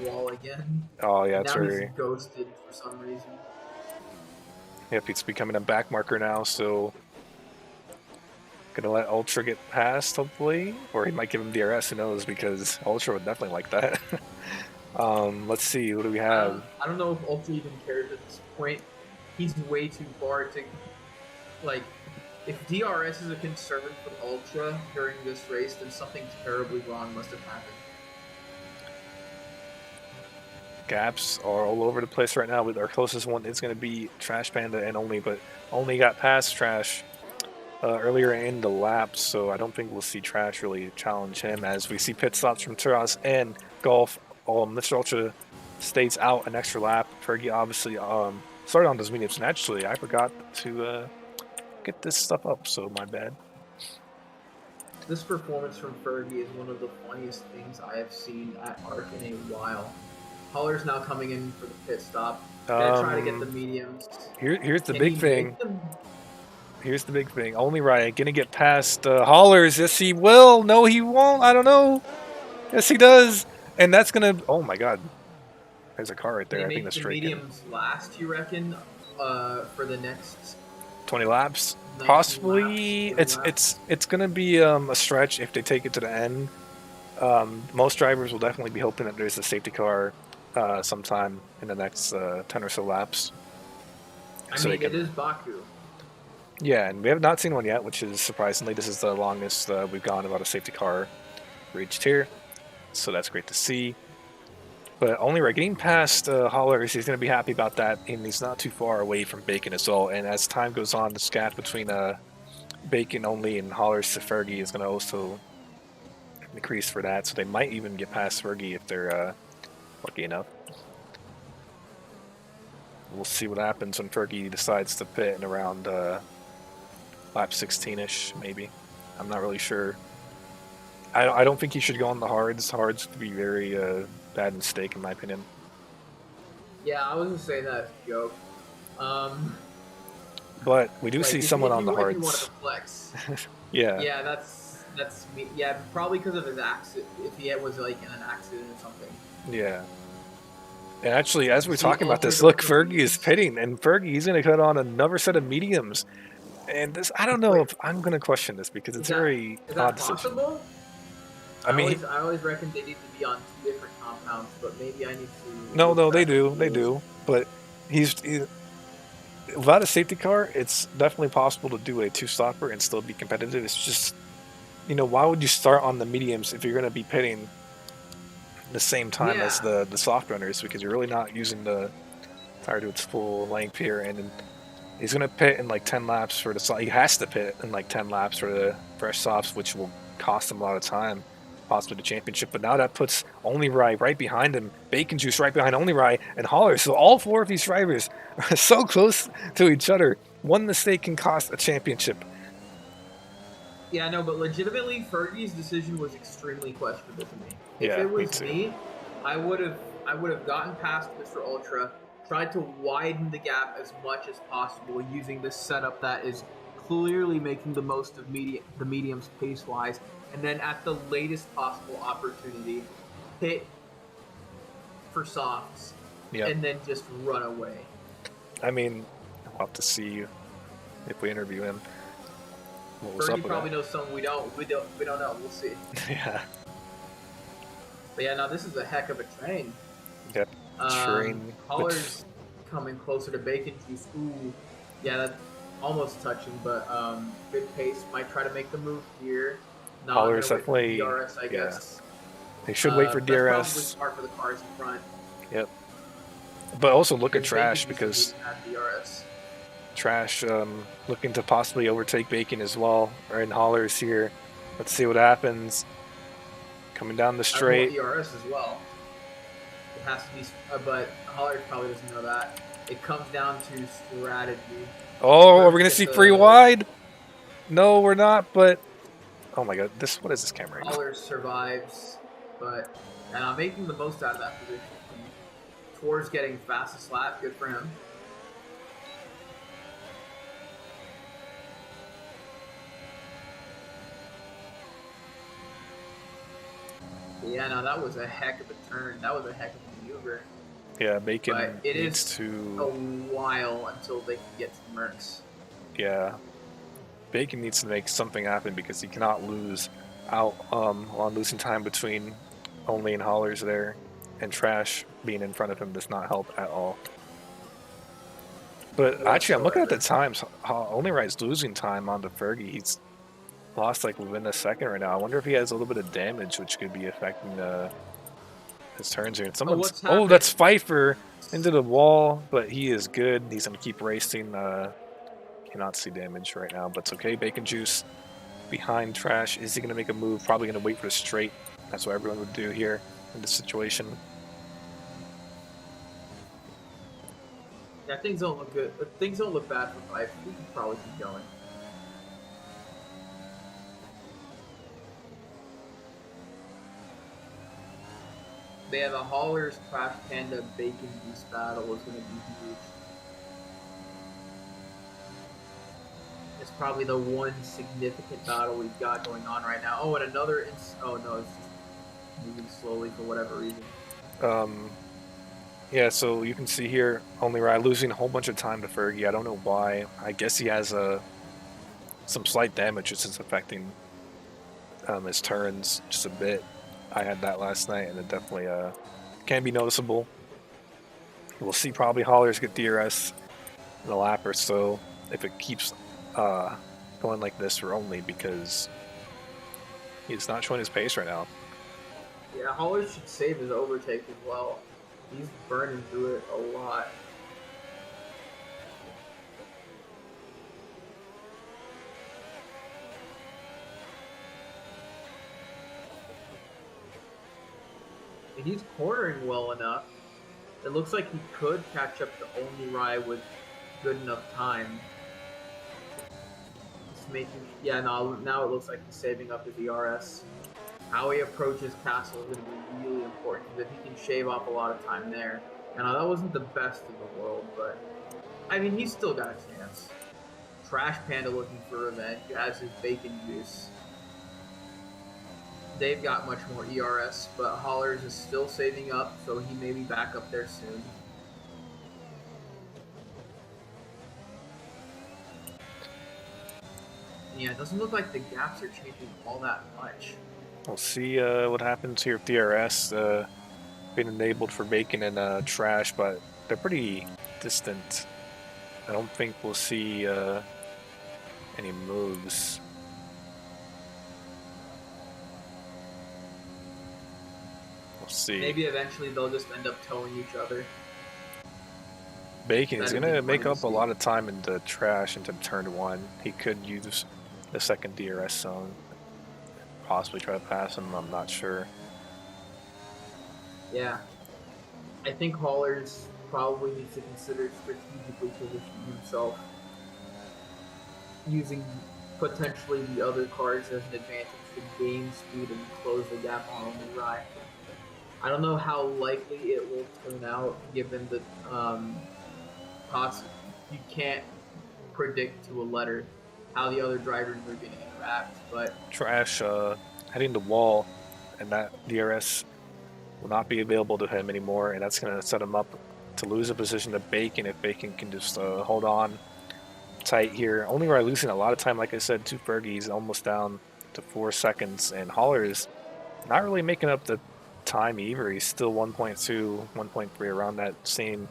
[SPEAKER 2] wall again.
[SPEAKER 1] Oh yeah, it's
[SPEAKER 2] very. Now he's ghosted for some reason.
[SPEAKER 1] Yep, it's becoming a back marker now, so gonna let Ultra get past, hopefully, or he might give him DRS. Who knows? Because Ultra would definitely like that. Let's see. What do we have?
[SPEAKER 2] I don't know if Ultra even cares at this point. He's way too far to like. If DRS is a concern for Ultra during this race, then something terribly wrong must have happened.
[SPEAKER 1] Gaps are all over the place right now. With our closest one is going to be Trash Panda and only got past Trash earlier in the lap, so I don't think we'll see Trash really challenge him as we see pit stops from Taras and Golf. Mr. Ultra stays out an extra lap. Fergie obviously started on those mediums, and actually I forgot to get this stuff up, so my bad.
[SPEAKER 2] This performance from Fergie is one of the funniest things I have seen at ARC in a while. Holler's now coming in for the pit stop. Gonna try to get the mediums.
[SPEAKER 1] Here's the big thing. Here's the big thing. Only right. Gonna get past Hollers. Yes, he will. No, he won't. I don't know. Yes, he does. And that's gonna. Oh my God. There's a car right there. I think that's straight.
[SPEAKER 2] Mediums last, you reckon? For the next
[SPEAKER 1] 20 laps, possibly. It's gonna be a stretch if they take it to the end. Most drivers will definitely be hoping that there's a safety car sometime in the next 10 or so laps.
[SPEAKER 2] I mean, it is Baku.
[SPEAKER 1] Yeah, and we have not seen one yet, which is surprisingly. This is the longest we've gone without a safety car reached here, so that's great to see. But only right, getting past Hollers, he's going to be happy about that, and he's not too far away from Bacon as well. And as time goes on, the gap between Bacon only and Hollers to Fergie is going to also increase for that, so they might even get past Fergie if they're lucky enough. We'll see what happens when Fergie decides to pit in around lap 16-ish, maybe. I'm not really sure. I don't think he should go on the hards. Hards would be very bad mistake, in my opinion.
[SPEAKER 2] Yeah, I was just saying that as a joke. Um,
[SPEAKER 1] But we do see
[SPEAKER 2] like
[SPEAKER 1] someone
[SPEAKER 2] if
[SPEAKER 1] on
[SPEAKER 2] you
[SPEAKER 1] the
[SPEAKER 2] if you wanted
[SPEAKER 1] hearts.
[SPEAKER 2] to flex,
[SPEAKER 1] Yeah,
[SPEAKER 2] yeah, that's me. Yeah, probably because of his accident. If he was like in an accident or something.
[SPEAKER 1] yeah. And actually, as we're
[SPEAKER 2] See,
[SPEAKER 1] talking about
[SPEAKER 2] ultra
[SPEAKER 1] this, look,
[SPEAKER 2] ultra
[SPEAKER 1] Fergie is
[SPEAKER 2] beams.
[SPEAKER 1] pitting, and Fergie, he's going to cut on another set of mediums. And this, I don't know
[SPEAKER 2] Wait,
[SPEAKER 1] if I'm going to question this because
[SPEAKER 2] is
[SPEAKER 1] it's a
[SPEAKER 2] that
[SPEAKER 1] very
[SPEAKER 2] is
[SPEAKER 1] odd
[SPEAKER 2] that
[SPEAKER 1] decision.
[SPEAKER 2] possible?
[SPEAKER 1] I mean,
[SPEAKER 2] I always reckon they need to be on two different compounds, but maybe I need to
[SPEAKER 1] no,
[SPEAKER 2] look
[SPEAKER 1] no,
[SPEAKER 2] back at the
[SPEAKER 1] they
[SPEAKER 2] rules.
[SPEAKER 1] do. But he, without a safety car, it's definitely possible to do a two-stopper and still be competitive. It's just, why would you start on the mediums if you're going to be pitting the same time as
[SPEAKER 2] Yeah,
[SPEAKER 1] the soft runners because you're really not using the tire to its full length here. And then he's going to pit in like 10 laps for the soft. He has to pit in like 10 laps for the fresh softs, which will cost him a lot of time, possibly the championship. But now that puts Only Rye right behind him, Bacon Juice right behind Only Rye, and Holler. So all four of these drivers are so close to each other. One mistake can cost a championship.
[SPEAKER 2] yeah, no, but legitimately, Fergie's decision was extremely questionable to me. If
[SPEAKER 1] Yeah,
[SPEAKER 2] it
[SPEAKER 1] me
[SPEAKER 2] was
[SPEAKER 1] too.
[SPEAKER 2] me, I would have gotten past Mr. Ultra, tried to widen the gap as much as possible using this setup that is clearly making the most of the mediums pace wise, and then at the latest possible opportunity, hit for softs,
[SPEAKER 1] Yep.
[SPEAKER 2] and then just run away.
[SPEAKER 1] I mean, we'll have to see if we interview him. What's up
[SPEAKER 2] Fergie
[SPEAKER 1] with that?
[SPEAKER 2] probably knows something we don't know. We'll see.
[SPEAKER 1] Yeah.
[SPEAKER 2] But yeah, now this is a heck of a train.
[SPEAKER 1] Yep. Train with.
[SPEAKER 2] Holler's coming closer to Bacon Juice. Ooh, yeah, that's almost touching, but good pace. Might try to make the move here. Not
[SPEAKER 1] Holler's
[SPEAKER 2] gonna wait for the
[SPEAKER 1] definitely.
[SPEAKER 2] DRS, I
[SPEAKER 1] Yeah.
[SPEAKER 2] guess.
[SPEAKER 1] They should wait for
[SPEAKER 2] That's probably
[SPEAKER 1] DRS.
[SPEAKER 2] smart for the cars in front
[SPEAKER 1] Yep. But also look at
[SPEAKER 2] because Bacon
[SPEAKER 1] Trash
[SPEAKER 2] Juice doesn't
[SPEAKER 1] because
[SPEAKER 2] even have DRS.
[SPEAKER 1] Trash looking to possibly overtake Bacon as well. Right, and Holler's here. Let's see what happens. Coming down the
[SPEAKER 2] Has more
[SPEAKER 1] straight.
[SPEAKER 2] DRS as well. It has to be, but Holler probably doesn't know that. It comes down to strategy.
[SPEAKER 1] Oh, are we
[SPEAKER 2] First,
[SPEAKER 1] gonna
[SPEAKER 2] get
[SPEAKER 1] see free
[SPEAKER 2] the
[SPEAKER 1] wide? No, we're not. But oh my god, this what is this camera angle?
[SPEAKER 2] Holler survives, but making the most out of that position. Towar's getting fastest lap. Good for him. Yeah, no, that was a heck of a turn. That was a heck of a maneuver.
[SPEAKER 1] Yeah,
[SPEAKER 2] But
[SPEAKER 1] Bacon
[SPEAKER 2] it
[SPEAKER 1] needs
[SPEAKER 2] is a
[SPEAKER 1] to.
[SPEAKER 2] while until they can get to the Mercs.
[SPEAKER 1] Yeah, Bacon needs to make something happen because he cannot lose out on losing time between Only and Hollers there, and Trash being in front of him does not help at all. But actually, I'm looking at the
[SPEAKER 2] Whatsoever.
[SPEAKER 1] times. Only Right's losing time on the Fergie. He's lost like within a second right now. I wonder if he has a little bit of damage, which could be affecting his turns here. And
[SPEAKER 2] Oh,
[SPEAKER 1] someone's
[SPEAKER 2] what's
[SPEAKER 1] that's
[SPEAKER 2] happened?
[SPEAKER 1] Pfeiffer into the wall, but he is good. He's gonna keep racing. Cannot see damage right now, but it's okay. Bacon Juice behind Trash. Is he gonna make a move? Probably gonna wait for the straight. That's what everyone would do here in this situation.
[SPEAKER 2] Yeah, things don't look good. Things don't look bad for Fife. We can probably keep going. They have a Haulers Crash Panda Bacon Juice battle is going to be huge. It's probably the one significant battle we've got going on right now. Oh, and another. Oh no, it's just moving slowly for whatever reason.
[SPEAKER 1] Yeah, so you can see here, Only Rye losing a whole bunch of time to Fergie. I don't know why. I guess he has some slight damage, which is affecting his turns just a bit. I had that last night, and it definitely can be noticeable. We'll see probably Hollers get DRS in a lap or so if it keeps going like this for Only because he's not showing his pace right now.
[SPEAKER 2] Yeah, Haulers should save his overtake as well. He's burning through it a lot. And he's cornering well enough. It looks like he could catch up to Only Rye with good enough time. Just making, yeah. Now it looks like he's saving up his ERS. How he approaches Castle is going to be really important because if he can shave off a lot of time there, And that wasn't the best in the world, but I mean, he's still got a chance. Trash Panda looking for revenge as his bacon juice. They've got much more ERS, but Hollers is still saving up, so he may be back up there soon. Yeah, it doesn't look like the gaps are changing all that much.
[SPEAKER 1] We'll see what happens here with DRS being enabled for bacon and trash, but they're pretty distant. I don't think we'll see any moves. We'll see.
[SPEAKER 2] Maybe eventually they'll just end up towing each other.
[SPEAKER 1] Bacon is
[SPEAKER 2] That'd
[SPEAKER 1] going
[SPEAKER 2] be
[SPEAKER 1] to
[SPEAKER 2] funny
[SPEAKER 1] make
[SPEAKER 2] to
[SPEAKER 1] up a
[SPEAKER 2] see.
[SPEAKER 1] lot of time into trash into turn one. He could use the second DRS zone, possibly try to pass him. I'm not sure.
[SPEAKER 2] Yeah. I think Hollers probably needs to consider strategically positioning himself, using potentially the other cars as an advantage to gain speed and close the gap on only Rye. I don't know how likely it will turn out, given the you can't predict to a letter how the other drivers are going to interact. But
[SPEAKER 1] Trash heading to wall, and that DRS will not be available to him anymore, and that's going to set him up to lose a position to Bacon if Bacon can just hold on tight here. Only where I losing a lot of time, like I said, to Fergie. He's almost down to 4 seconds, and Holler is not really making up the time either. He's still 1.2, 1.3 around that same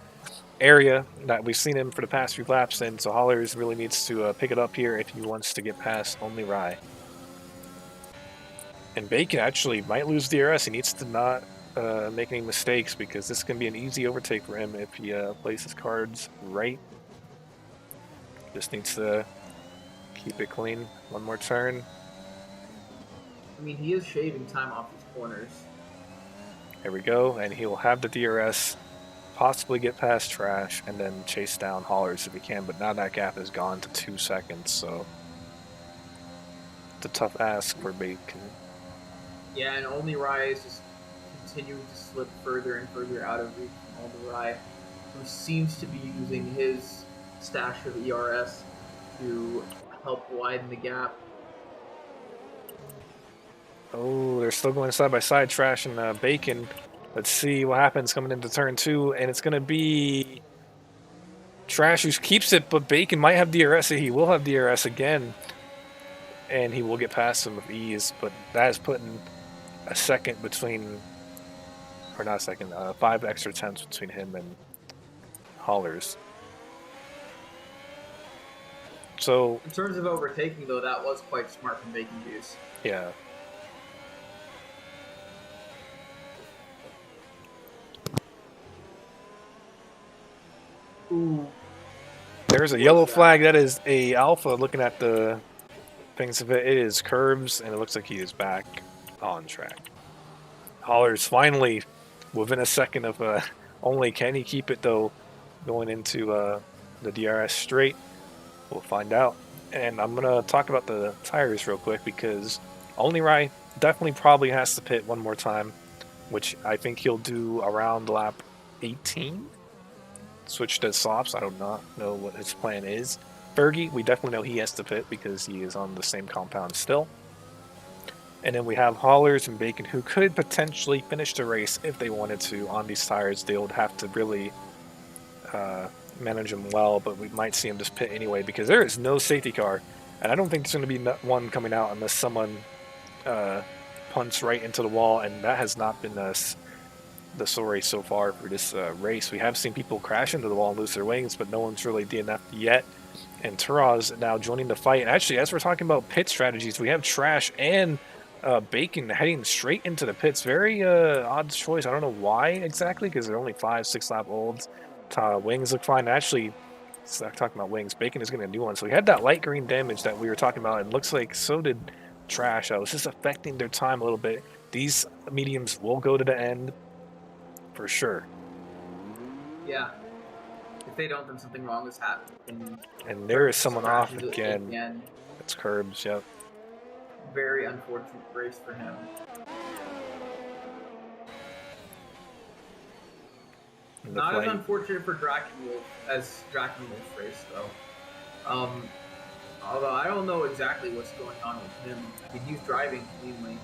[SPEAKER 1] area that we've seen him for the past few laps in. So Hollers really needs to pick it up here if he wants to get past only Rye. And Bacon actually might lose DRS. He needs to not make any mistakes because this can be an easy overtake for him if he plays his cards right. Just needs to keep it clean. One more turn.
[SPEAKER 2] I mean, he is shaving time off his corners.
[SPEAKER 1] There we go. And he will have the DRS, possibly get past Trash, and then chase down Hollers if he can. But now that gap is gone to 2 seconds, so it's a tough ask for Bacon.
[SPEAKER 2] Yeah, and only Rye is just continuing to slip further and further out of reach from only Rye, who seems to be using his stash of ERS to help widen the gap.
[SPEAKER 1] Oh, they're still going side by side, Trash and Bacon. Let's see what happens coming into turn 2, and it's going to be Trash who keeps it, but Bacon might have DRS. He will have DRS again, and he will get past him with ease, but that is putting a second between, or not a second, 5 extra attempts between him and Hollers. So,
[SPEAKER 2] In terms of overtaking, though, that was quite smart from Bacon Juice.
[SPEAKER 1] yeah.
[SPEAKER 2] Ooh.
[SPEAKER 1] There's a yellow flag. That is a Alpha looking at the things of it. It is Curbs, and it looks like he is back on track. Hollers finally within a second of only. Can he keep it, though, going into the DRS straight? We'll find out. And I'm going to talk about the tires real quick because only Rye definitely probably has to pit one more time, which I think he'll do around lap 18. Switch to softs. I do not know what his plan is. Fergie, we definitely know he has to pit because he is on the same compound still. And then we have Hollers and Bacon who could potentially finish the race if they wanted to on these tires. They would have to really manage them well, but we might see him just pit anyway because there is no safety car. And I don't think there's going to be one coming out unless someone punts right into the wall, and that has not been the story so far for this race. We have seen people crash into the wall and lose their wings, but no one's really DNF'd yet. And Turaz now joining the fight. And actually, as we're talking about pit strategies, we have Trash and Bacon heading straight into the pits. Very odd choice. I don't know why exactly, because they're only 5-6 lap olds. Wings look fine. Actually, talking about wings, Bacon is getting a new one. So we had that light green damage that we were talking about, and looks like so did Trash. It was just affecting their time a little bit. These mediums will go to the end for sure.
[SPEAKER 2] Yeah. If they don't, then something wrong has happened.
[SPEAKER 1] And there is someone off again. It's Curbs, yep.
[SPEAKER 2] Very unfortunate race for him.
[SPEAKER 1] in the
[SPEAKER 2] Not as
[SPEAKER 1] flight.
[SPEAKER 2] unfortunate for Drakenwolf as Drakenwolf race though. Although I don't know exactly what's going on with him. I mean, he's driving cleanly.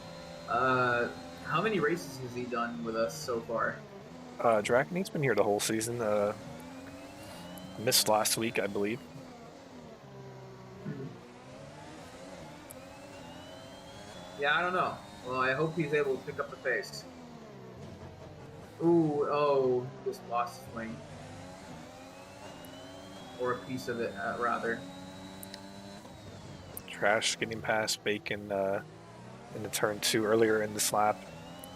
[SPEAKER 2] Uh, how many races has he done with us so far?
[SPEAKER 1] Draken's been here the whole season. Missed last week, I believe.
[SPEAKER 2] Hmm. Yeah, I don't know. Well, I hope he's able to pick up the pace. Ooh, oh, he just lost his wing. Or a piece of it, rather.
[SPEAKER 1] Trash getting past Bacon in the turn 2 earlier in the lap.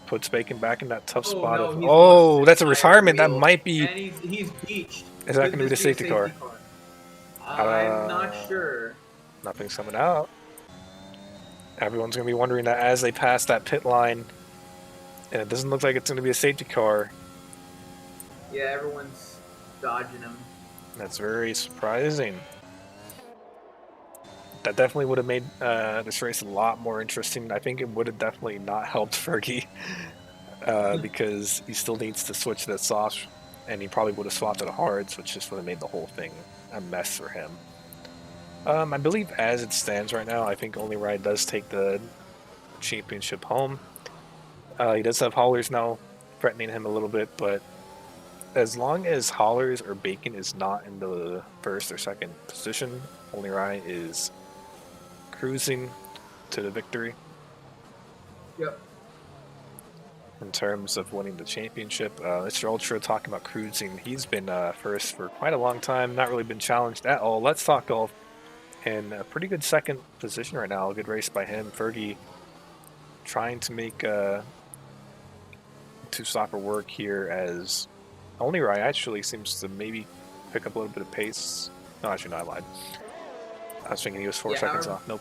[SPEAKER 1] Puts Bacon back in that tough
[SPEAKER 2] Oh
[SPEAKER 1] spot
[SPEAKER 2] no,
[SPEAKER 1] of,
[SPEAKER 2] he's lost
[SPEAKER 1] oh,
[SPEAKER 2] his
[SPEAKER 1] that's a
[SPEAKER 2] entire
[SPEAKER 1] retirement. That
[SPEAKER 2] wheel,
[SPEAKER 1] might be,
[SPEAKER 2] and he's beached.
[SPEAKER 1] is that going
[SPEAKER 2] Could
[SPEAKER 1] to be
[SPEAKER 2] this
[SPEAKER 1] the
[SPEAKER 2] be a
[SPEAKER 1] safety
[SPEAKER 2] safety
[SPEAKER 1] car?
[SPEAKER 2] car? I'm not sure.
[SPEAKER 1] Nothing's coming out. Everyone's going to be wondering that as they pass that pit line, and it doesn't look like it's going to be a safety car.
[SPEAKER 2] Yeah, everyone's dodging him.
[SPEAKER 1] That's very surprising. That definitely would have made this race a lot more interesting. I think it would have definitely not helped Fergie because he still needs to switch that soft, and he probably would have swapped it to hards, which just would have made the whole thing a mess for him. I believe as it stands right now, I think Only Ride does take the championship home. He does have haulers now threatening him a little bit, but as long as haulers or Bacon is not in the first or second position, Only Ride is cruising to the victory
[SPEAKER 2] Yep.
[SPEAKER 1] in terms of winning the championship. Mr. Ultra talking about cruising. He's been first for quite a long time, not really been challenged at all. Let's Talk Golf in a pretty good second position right now. A good race by him. Fergie trying to make two-stopper work here as Only Rye actually seems to maybe pick up a little bit of pace. No, actually, no, I lied. I was thinking he was 4 seconds off. Nope.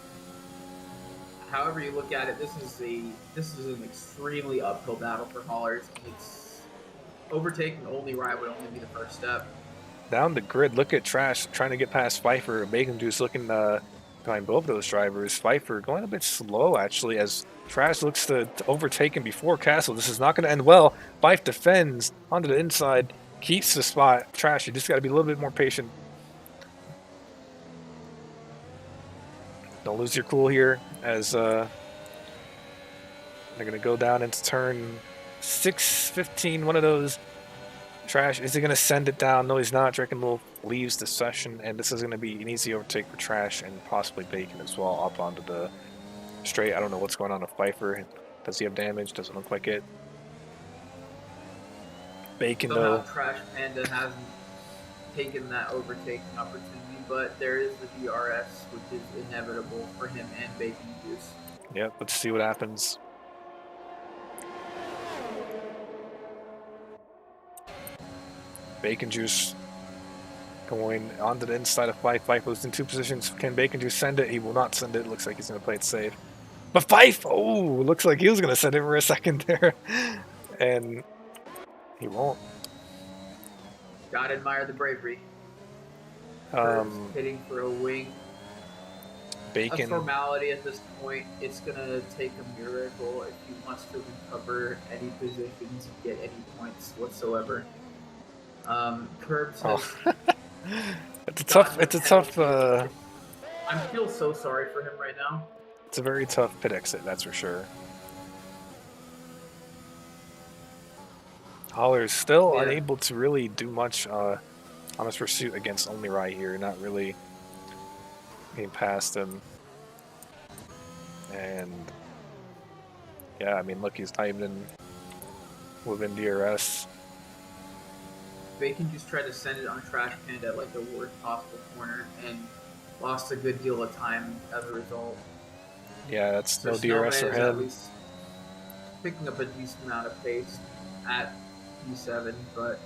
[SPEAKER 2] However you look at it, this is an extremely uphill battle for haulers. It's overtaking Only Ride would only be the first step.
[SPEAKER 1] Down the grid, look at Trash trying to get past Pfeiffer. Bacon Juice looking behind both of those drivers. Pfeiffer going a bit slow, actually, as Trash looks to overtake him before Castle. This is not going to end well. Fife defends onto the inside, keeps the spot. Trash, you just got to be a little bit more patient. Don't lose your cool here, as they're going to go down into turn 6-15. One of those. Trash, is he going to send it down? No, he's not. Drakenwolf leaves the session, and this is going to be an easy overtake for Trash and possibly Bacon as well up onto the straight. I don't know what's going on with Pfeiffer. Does he have damage? Doesn't look like it. Bacon,
[SPEAKER 2] Somehow
[SPEAKER 1] though.
[SPEAKER 2] Trash Panda hasn't taken that overtaking opportunity, but there is the DRS, which is inevitable for him and Bacon Juice.
[SPEAKER 1] Yep, let's see what happens. Bacon Juice going onto the inside of Fife. Fife was in two positions. Can Bacon Juice send it? He will not send it. Looks like he's going to play it safe. But Fife! Oh, looks like he was going to send it for a second there. And he won't.
[SPEAKER 2] Gotta admire the bravery. Hitting for a wing.
[SPEAKER 1] Bacon.
[SPEAKER 2] A formality at this point. It's gonna take a miracle if he wants to recover any positions and get any points whatsoever. Curbs has
[SPEAKER 1] it's a tough
[SPEAKER 2] I feel so sorry for him right now.
[SPEAKER 1] It's a very tough pit exit, that's for sure. Holler's still unable to really do much on his pursuit against Only Right here, not really getting past him. And yeah, I mean, look, he's not even within DRS.
[SPEAKER 2] Bacon just tried to send it on Trash Panda at like the worst possible corner and lost a good deal of time as a result.
[SPEAKER 1] Yeah, that's
[SPEAKER 2] so
[SPEAKER 1] no DRS for him.
[SPEAKER 2] At least picking up a decent amount of pace at P7, but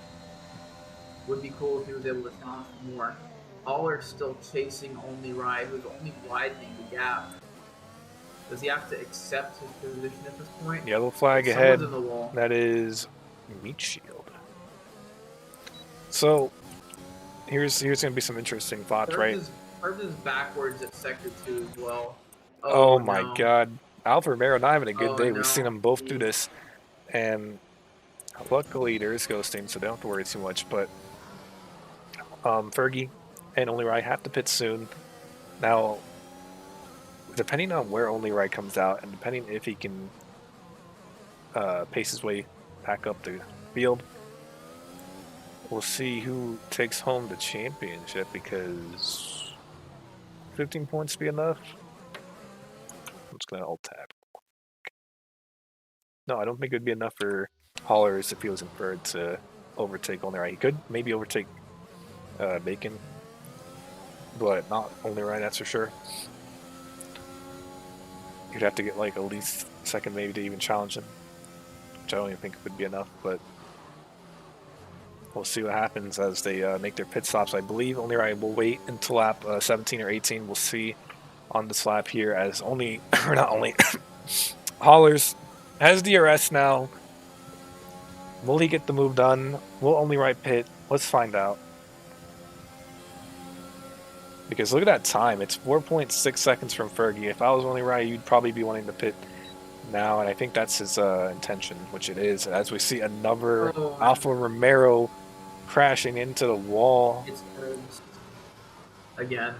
[SPEAKER 2] would be cool if he was able to challenge more. Holler's still chasing Only Ride, who's only widening the gap. Does he have to accept his position at this point?
[SPEAKER 1] Yellow flag ahead. In the wall. That is Meat Shield. So here's going to be some interesting thoughts, right?
[SPEAKER 2] Curbs is backwards at Sector 2 as well.
[SPEAKER 1] Oh my God. Alfa Romero not having a good day. We've seen them both do this. And Luckily, there is ghosting, so they don't have to worry too much. But Fergie and Only Rye have to pit soon. Now, depending on where Only Rye comes out, and depending if he can pace his way back up the field, we'll see who takes home the championship. Because 15 points be enough? I'm just gonna alt tab. No, I don't think it would be enough for Hollers if he was inferred to overtake Only Rye. He could maybe overtake Bacon, but not Only Rye, that's for sure. You'd have to get like at least second maybe to even challenge him, which I don't even think would be enough, but we'll see what happens as they make their pit stops. I believe Only Rye will wait until lap 17 or 18. We'll see on this lap here as only, or not only, Hollers has DRS now. Will he get the move done? Will Only Rye pit? Let's find out. Because look at that time. It's 4.6 seconds from Fergie. If I was Only Rye, you'd probably be wanting to pit now, and I think that's his intention, which it is. As we see another Alfa Romero crashing into the wall.
[SPEAKER 2] It's again.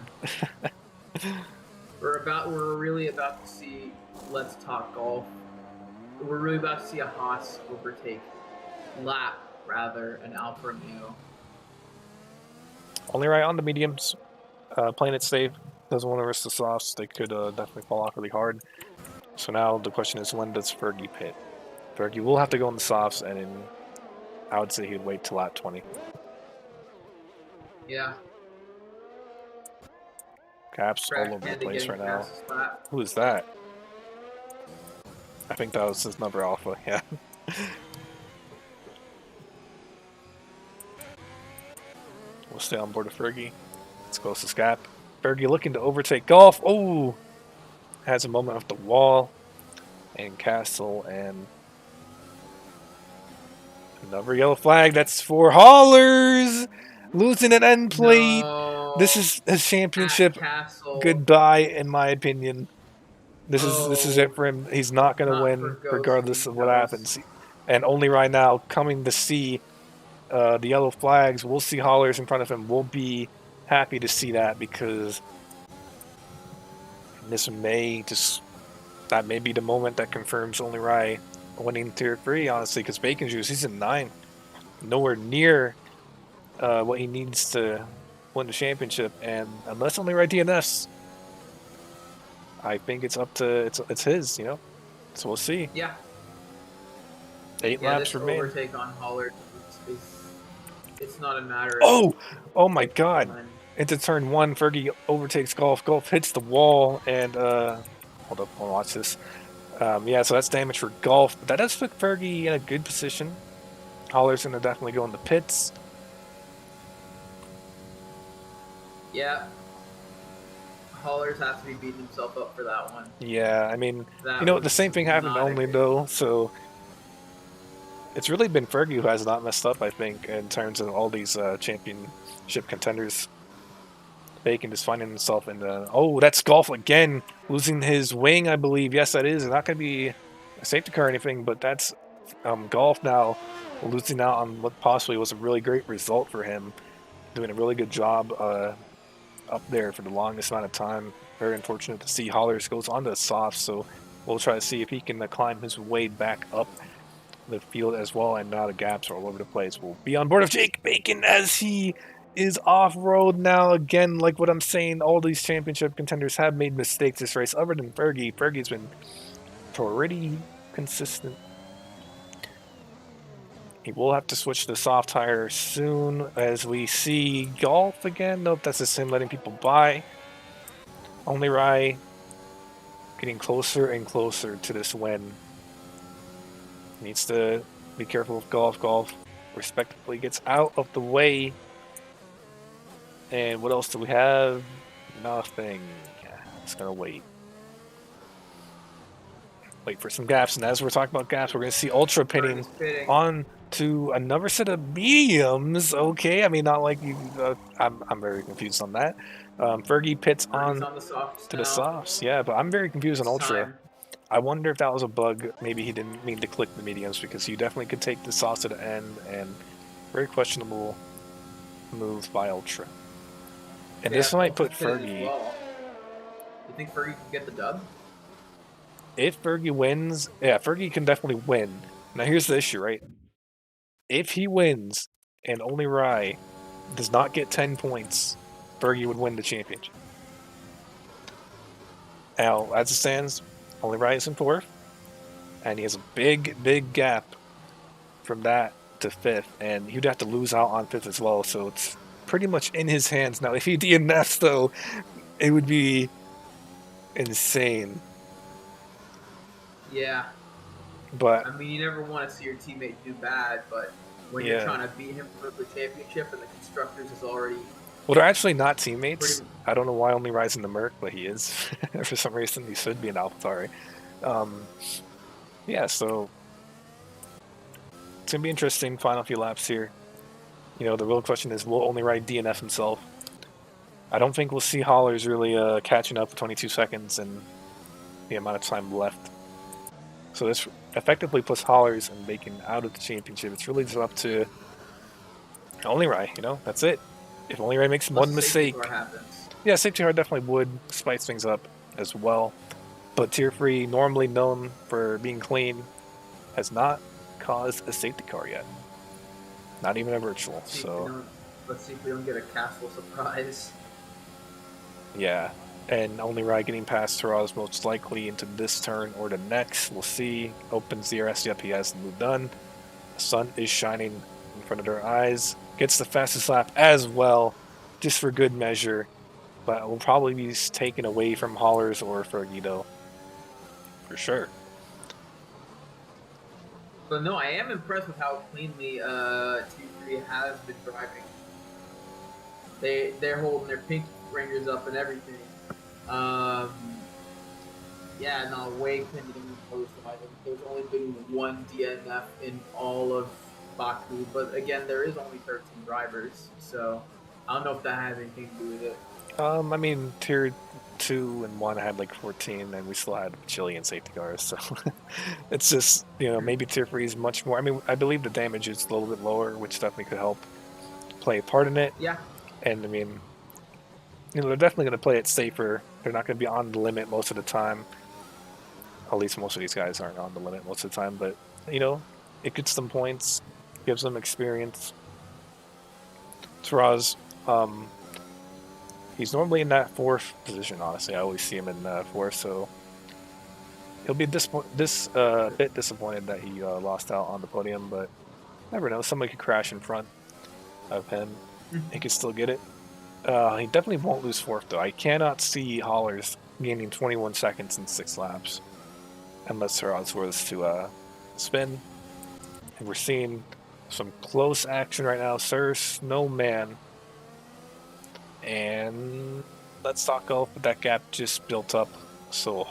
[SPEAKER 2] We're really about to see Let's Talk Golf. We're really about to see a Haas overtake lap rather an Alfa Romeo.
[SPEAKER 1] Only Rye on the mediums, playing it safe. Doesn't want to risk the softs. They could definitely fall off really hard. So now the question is, when does Fergie pit? Fergie will have to go in the softs, and I would say he'd wait till lap 20.
[SPEAKER 2] Yeah.
[SPEAKER 1] Caps all over the place right now. Who is that? I think that was his number Alpha, yeah. We'll stay on board with Fergie. Let's close this gap. Fergie looking to overtake Golf. Oh! Has a moment off the wall. And Castle and another yellow flag. That's for Hollers! Losing an end plate. No. This is his championship. Goodbye, in my opinion. This is it for him. He's not going to win, regardless of what happens. And Only right now, coming to see the yellow flags, we'll see Hollers in front of him. We'll be happy to see that, because this may just, that may be the moment that confirms Only Rye winning Tier 3, honestly, because Bacon Juice, he's in 9. Nowhere near what he needs to win the championship, and unless Only Rye DNFs, I think it's up to, it's his, you know? So we'll see.
[SPEAKER 2] Yeah.
[SPEAKER 1] 8 laps remain.
[SPEAKER 2] Overtake on Hollers it's not a matter
[SPEAKER 1] of... Oh my god! Into turn 1, Fergie overtakes Golf. Golf hits the wall, and hold up, I'll watch this. Yeah, so that's damage for Golf, but that does put Fergie in a good position. Holler's gonna definitely go in the pits.
[SPEAKER 2] Yeah. Hollers has to be beating himself up for that one.
[SPEAKER 1] Yeah, I mean, you know, the same thing happened only though, so it's really been Fergie who has not messed up, I think, in terms of all these championship contenders. Bacon just finding himself in the... Oh, that's Golf again, losing his wing, I believe. Yes, that is. It's not going to be a safety car or anything, but that's Golf now losing out on what possibly was a really great result for him. Doing a really good job up there for the longest amount of time. Very unfortunate to see Hollers goes on to the soft, so we'll try to see if he can climb his way back up the field as well, and now the gaps are all over the place. We'll be on board of Jake Bacon as he is off-road now. Again, like what I'm saying, all these championship contenders have made mistakes this race, other than Fergie. Fergie's been pretty consistent. He will have to switch to the soft tire soon, as we see Golf again. Nope, that's just him letting people by. Only Rye getting closer and closer to this win. Needs to be careful with Golf. Golf respectively gets out of the way. And what else do we have? Nothing. Yeah, just gonna wait. Wait for some gaps. And as we're talking about gaps, we're gonna see Ultra pitting on to another set of mediums. Okay, I mean, not like you. I'm very confused on that. Fergie pits on to the softs. Yeah, but I'm very confused on Ultra. I wonder if that was a bug. Maybe he didn't mean to click the mediums, because you definitely could take the sauce to the end, and very questionable move by Ultra. And
[SPEAKER 2] Yeah,
[SPEAKER 1] this might
[SPEAKER 2] Ultra
[SPEAKER 1] put
[SPEAKER 2] did it as
[SPEAKER 1] Fergie.
[SPEAKER 2] well. You think Fergie can get the dub?
[SPEAKER 1] If Fergie wins, yeah, Fergie can definitely win. Now here's the issue, right? If he wins and only Rai does not get 10 points, Fergie would win the championship. Now, as it stands, only Rai is in fourth, and he has a big gap from that to fifth, and he'd have to lose out on fifth as well, so it's pretty much in his hands. Now, if he DNFs, though, it would be insane.
[SPEAKER 2] Yeah.
[SPEAKER 1] But,
[SPEAKER 2] I mean, you never want to see your teammate do bad, but when you're
[SPEAKER 1] yeah.
[SPEAKER 2] trying to beat him for the championship and the constructors is already
[SPEAKER 1] Well, they're actually not teammates.
[SPEAKER 2] pretty.
[SPEAKER 1] I don't know why only Rise in the Merc, but he is. For some reason, he should be an AlphaTauri. Yeah, so it's going to be interesting final few laps here. You know, the real question is, will only ride DNF himself? I don't think we'll see Hollers really catching up with 22 seconds and the amount of time left. So this effectively puts Hollers and Bacon out of the championship. It's really just up to only Rai, you know, that's it. If only Rai makes one mistake. Yeah, safety car definitely would spice things up as well. But Tier 3, normally known for being clean, has not caused a safety car yet. Not even a virtual.
[SPEAKER 2] Let's see if we don't get a castle surprise.
[SPEAKER 1] Yeah, and only Rai getting past Taraz most likely into this turn or the next. We'll see. Opens the RS. Yep, he has the move done. The sun is shining in front of their eyes. Gets the fastest lap as well, just for good measure. But it will probably be taken away from Hollers or Fergie, though. For sure.
[SPEAKER 2] But no, I am impressed with how cleanly T3 has been driving. They're holding their pink fingers up and everything. Yeah, no, way cleaner than most of them. I think there's only been one DNF in all of Baku, but again, there is only 13 drivers, so I don't know if that has anything to do with it.
[SPEAKER 1] I mean, Tier 2 and 1 had like 14, and we still had Chile and safety cars, so it's just, you know, maybe Tier 3 is much more. I mean, I believe the damage is a little bit lower, which definitely could help play a part in it.
[SPEAKER 2] Yeah.
[SPEAKER 1] And I mean, you know, they're definitely going to play it safer. They're not going to be on the limit most of the time. At least most of these guys aren't on the limit most of the time, but, you know, it gets them points, gives them experience. Taraz, he's normally in that fourth position, honestly. I always see him in fourth, so he'll be bit disappointed that he lost out on the podium, but never know. Somebody could crash in front of him. He could still get it. He definitely won't lose fourth, though. I cannot see Hollers gaining 21 seconds in 6 laps unless Taraz was to spin. And we're seeing some close action right now. Sir Snowman. And let's talk golf. That gap just built up so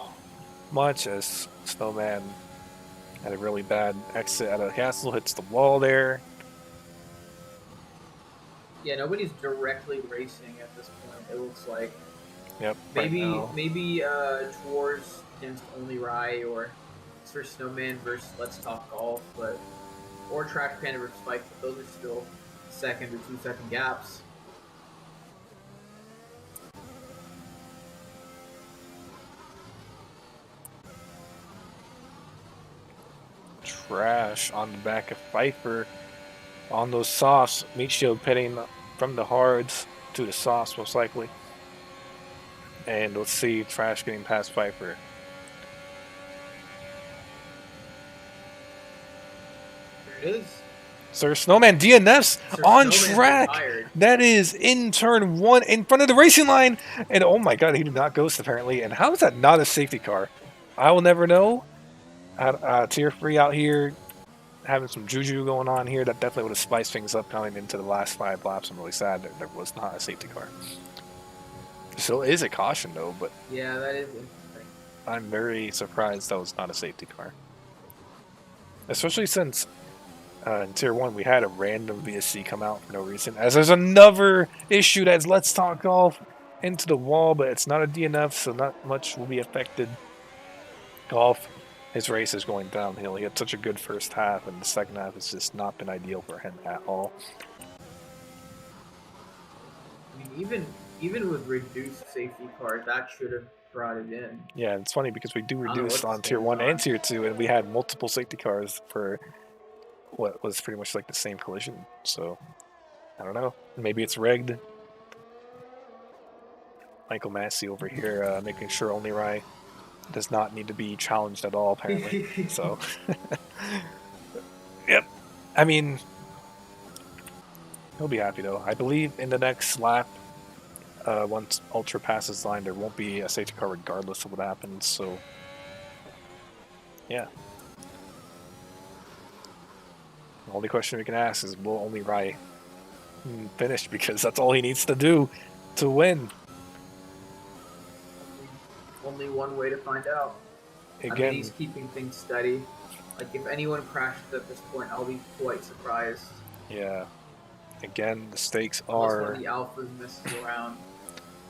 [SPEAKER 1] much as Snowman had a really bad exit out of the castle, hits the wall there.
[SPEAKER 2] Yeah, nobody's directly racing at this point, it looks like.
[SPEAKER 1] Yep.
[SPEAKER 2] Maybe Dwarves against Only Rai, or Sir Snowman versus Let's Talk Golf, or Track Panda versus Spike, but those are still second or 2 second gaps.
[SPEAKER 1] Trash on the back of Pfeiffer on those softs. Michio pitting from the hards to the softs most likely. And let's see Trash getting past Pfeiffer.
[SPEAKER 2] There it is.
[SPEAKER 1] Sir Snowman DNFs on track. That is in turn 1 in front of the racing line. And oh my god, he did not ghost apparently. And how is that not a safety car? I will never know. Tier 3 out here having some juju going on here. That definitely would have spiced things up coming into the last 5 laps. I'm really sad that there was not a safety car. Still is a caution though, but
[SPEAKER 2] yeah, that is interesting.
[SPEAKER 1] I'm very surprised that was not a safety car. Especially since in Tier 1 we had a random VSC come out for no reason. As there's another issue that's Let's Talk Golf into the wall, but it's not a DNF, so not much will be affected. Golf, his race is going downhill. He had such a good first half, and the second half has just not been ideal for him at all.
[SPEAKER 2] I mean, even with reduced safety cars, that should have brought it in.
[SPEAKER 1] Yeah, it's funny because we do
[SPEAKER 2] I don't know
[SPEAKER 1] reduce
[SPEAKER 2] what's
[SPEAKER 1] on Tier
[SPEAKER 2] going
[SPEAKER 1] 1 and
[SPEAKER 2] on.
[SPEAKER 1] Tier 2, and we had multiple safety cars for what was pretty much like the same collision. So, I don't know. Maybe it's rigged. Michael Massey over here making sure Only Rye does not need to be challenged at all, apparently. So, yep. I mean, he'll be happy though. I believe in the next lap, once Ultra passes the line, there won't be a safety car regardless of what happens. So, yeah. The only question we can ask is, will Only Rye finish? Because that's all he needs to do to win.
[SPEAKER 2] Only one way to find out. I mean, he's
[SPEAKER 1] Again,
[SPEAKER 2] keeping things steady. Like, if anyone crashes at this point, I'll be quite surprised.
[SPEAKER 1] yeah. Again, the stakes
[SPEAKER 2] Unless one of
[SPEAKER 1] are.
[SPEAKER 2] the alphas misses around.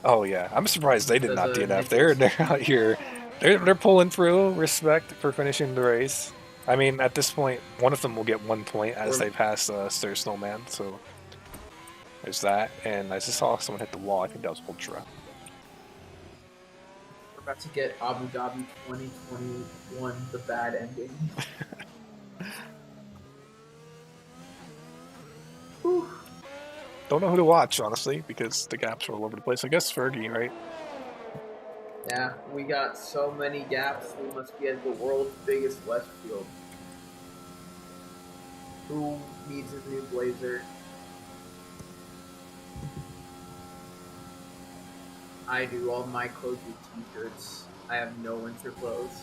[SPEAKER 1] Oh yeah, I'm surprised they did
[SPEAKER 2] Does
[SPEAKER 1] not
[SPEAKER 2] a
[SPEAKER 1] DNF.
[SPEAKER 2] Nicholas
[SPEAKER 1] They're out here. They're pulling through. Respect for finishing the race. I mean, at this point, one of them will get 1 point as
[SPEAKER 2] We're,
[SPEAKER 1] they pass Sir Snowman. So there's that. And I just saw someone hit the wall. I think that was Ultra.
[SPEAKER 2] we're about to get Abu Dhabi 2021, the bad ending. Whew.
[SPEAKER 1] Don't know who to watch, honestly, because the gaps are all over the place. I guess Fergie, right?
[SPEAKER 2] Yeah, we got so many gaps. We must be at the world's biggest West field. Who needs a new blazer? I do. All my clothes are t-shirts. I have no winter clothes.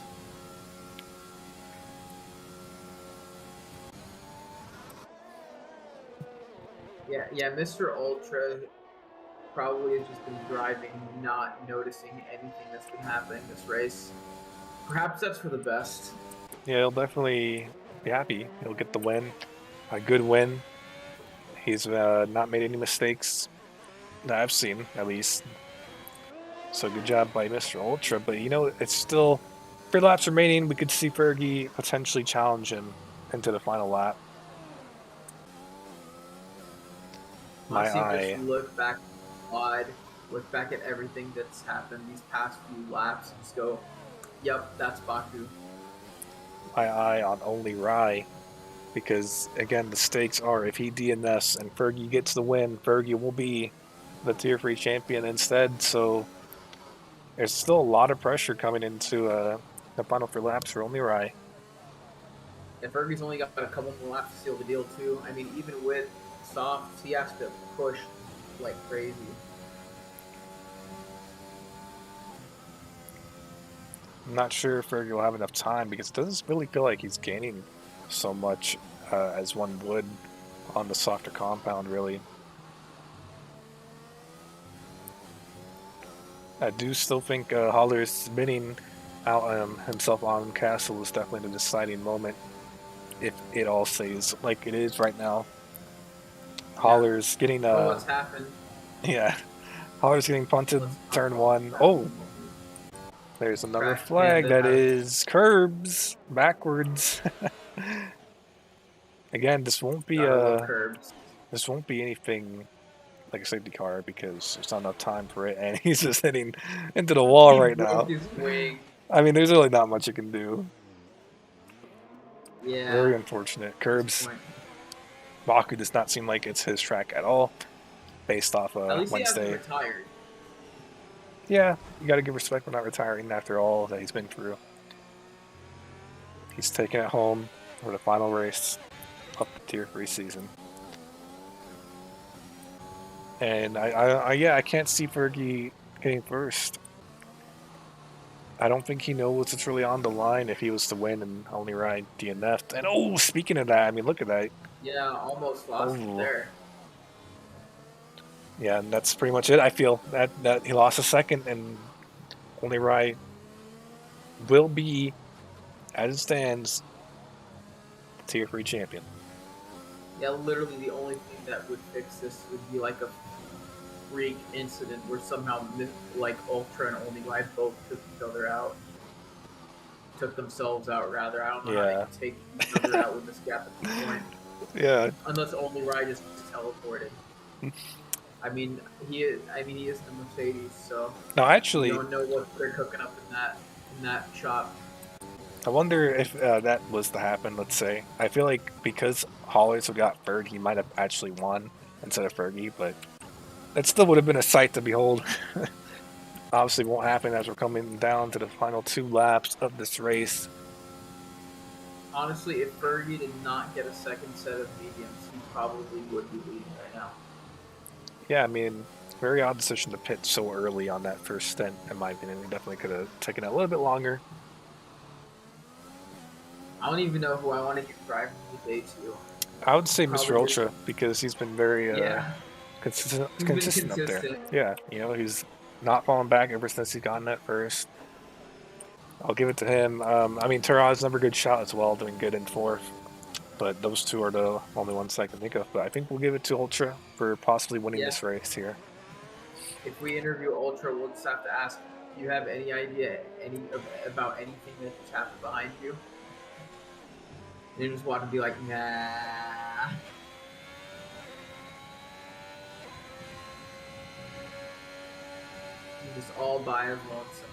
[SPEAKER 2] Yeah, Mr. Ultra probably has just been driving, not noticing anything that's been happening this race. Perhaps that's for the best.
[SPEAKER 1] Yeah, he'll definitely be happy. He'll get the win. A good win. He's not made any mistakes that I've seen, at least. So good job by Mr. Ultra. But you know, it's still 3 laps remaining. We could see Fergie potentially challenge him into the final lap. My
[SPEAKER 2] Honestly, just
[SPEAKER 1] eye,
[SPEAKER 2] look back at the quad, look back at everything that's happened these past few laps, and just go, "Yep, that's Baku."
[SPEAKER 1] my eye on only Rye. Because again, the stakes are if he DNFs and Fergie gets the win, Fergie will be the Tier 3 champion instead. So there's still a lot of pressure coming into the final 3 laps for only Rye.
[SPEAKER 2] And Fergie's only got a couple more laps to seal the deal too. I mean, even with softs, he has to push like crazy.
[SPEAKER 1] I'm not sure if Fergie will have enough time because it doesn't really feel like he's gaining so much as one would on the softer compound, really. I do still think Holler's spinning out himself on Castle is definitely the deciding moment if it all stays like it is right now.
[SPEAKER 2] Yeah.
[SPEAKER 1] Holler's getting
[SPEAKER 2] Oh, what's happened?
[SPEAKER 1] yeah, Holler's getting punted
[SPEAKER 2] Let's talk
[SPEAKER 1] turn
[SPEAKER 2] about
[SPEAKER 1] 1.
[SPEAKER 2] that.
[SPEAKER 1] Oh, there's another
[SPEAKER 2] Crash can
[SPEAKER 1] flag
[SPEAKER 2] that
[SPEAKER 1] that
[SPEAKER 2] has
[SPEAKER 1] is curbs backwards. Again,
[SPEAKER 2] gotta love curbs.
[SPEAKER 1] this won't be anything like a safety car because there's not enough time for it, and he's just hitting into the wall
[SPEAKER 2] He
[SPEAKER 1] right
[SPEAKER 2] broke
[SPEAKER 1] now.
[SPEAKER 2] his wing.
[SPEAKER 1] I mean, there's really not much you can do. Very
[SPEAKER 2] Yeah,
[SPEAKER 1] unfortunate. Curbs.
[SPEAKER 2] disappointing.
[SPEAKER 1] Baku does not seem like it's his track at all, based off
[SPEAKER 2] At least he hasn't
[SPEAKER 1] Wednesday.
[SPEAKER 2] retired.
[SPEAKER 1] Yeah, you got to give respect for not retiring after all that he's been through. He's taking it home for the final race of the Tier 3 season. And I can't see Fergie getting first. I don't think he knows what's really on the line if he was to win and only ride DNF. And oh, speaking of that, I mean, look at that.
[SPEAKER 2] Yeah, almost lost it
[SPEAKER 1] Oh,
[SPEAKER 2] there.
[SPEAKER 1] yeah, and that's pretty much it. I feel that he lost a second, and only ride will be, as it stands, the Tier 3 champion.
[SPEAKER 2] Yeah, literally the only thing that would fix this would be like a freak incident where somehow like Ultra and Only Ride both took each other out took themselves out. Rather, I don't know how they
[SPEAKER 1] Yeah.
[SPEAKER 2] can take each other out with this gap at this point,
[SPEAKER 1] Yeah.
[SPEAKER 2] unless only Rye just teleported. He is the Mercedes, so
[SPEAKER 1] No,
[SPEAKER 2] you
[SPEAKER 1] actually,
[SPEAKER 2] don't know what they're cooking up in that shop.
[SPEAKER 1] I wonder if that was to happen, let's say. I feel like because Hollers got Ferg, he might have actually won instead of Fergie, but that still would have been a sight to behold. Obviously won't happen as we're coming down to the final 2 laps of this race.
[SPEAKER 2] Honestly, if Fergie did not get a second set of mediums, he probably would be leading right now.
[SPEAKER 1] Yeah, I mean, very odd decision to pit so early on that first stint, in my opinion. He definitely could have taken it a little bit longer.
[SPEAKER 2] I don't even know who I want to get driving the day to.
[SPEAKER 1] I would say Mr.
[SPEAKER 2] Probably just
[SPEAKER 1] Ultra because he's been very
[SPEAKER 2] yeah. He's been
[SPEAKER 1] consistent up there.
[SPEAKER 2] consistent.
[SPEAKER 1] Yeah, he's not fallen back ever since he's gotten that first. I'll give it to him. I mean, Taraz never good shot as well, doing good in fourth. But those two are the only ones I can think of. But I think we'll give it to Ultra for possibly winning
[SPEAKER 2] Yeah.
[SPEAKER 1] this race here.
[SPEAKER 2] If we interview Ultra, we'll just have to ask, do you have any idea about anything that just happened behind you? And you just want to be like, nah. You're just all by his lonesome.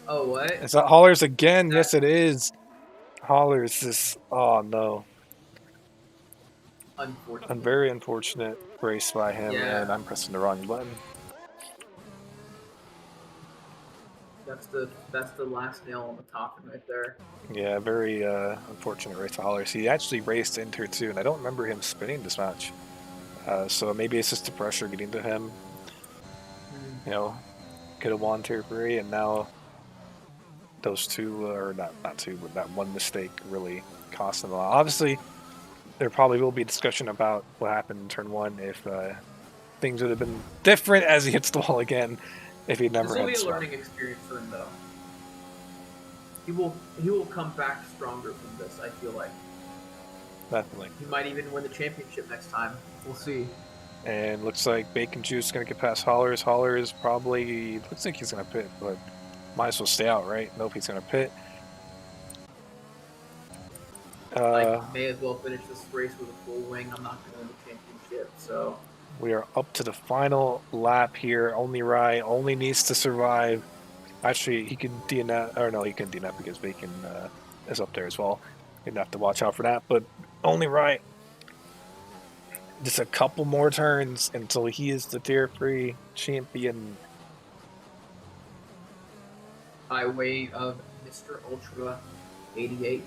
[SPEAKER 2] Oh, what?
[SPEAKER 1] Is that Hollers again?
[SPEAKER 2] That,
[SPEAKER 1] Yes, it is. Hollers is, oh no. A
[SPEAKER 2] unfortunate.
[SPEAKER 1] very unfortunate race by him,
[SPEAKER 2] Yeah.
[SPEAKER 1] and I'm pressing the wrong button.
[SPEAKER 2] That's the last nail on the coffin right there.
[SPEAKER 1] Yeah, very unfortunate race for Hollers. He actually raced into her too, and I don't remember him spinning this match. So maybe it's just the pressure getting to him. Could have won tier 3, and now those two, or not two, but that one mistake really cost him a lot. Obviously, there probably will be discussion about what happened in turn 1 if things would have been different as he hits the wall again if he never
[SPEAKER 2] This will
[SPEAKER 1] had
[SPEAKER 2] be a
[SPEAKER 1] swung.
[SPEAKER 2] learning experience for him, though. He will come back stronger from this. I feel like
[SPEAKER 1] Definitely.
[SPEAKER 2] he might even win the championship next time. We'll see.
[SPEAKER 1] And looks like Bacon Juice is going to get past Hollers. Hollers probably looks like he's going to pit, but might as well stay out, right? Nope, he's going to pit.
[SPEAKER 2] I may as well finish this race with a full wing. I'm not going to win the championship, so
[SPEAKER 1] we are up to the final lap here. Only Rye only needs to survive. Actually, he can DNF, or no, he can DNF because Bacon is up there as well. You'd have to watch out for that, but only Rye. Just a couple more turns until he is the tier 3 champion.
[SPEAKER 2] by way of Mr. Ultra 88.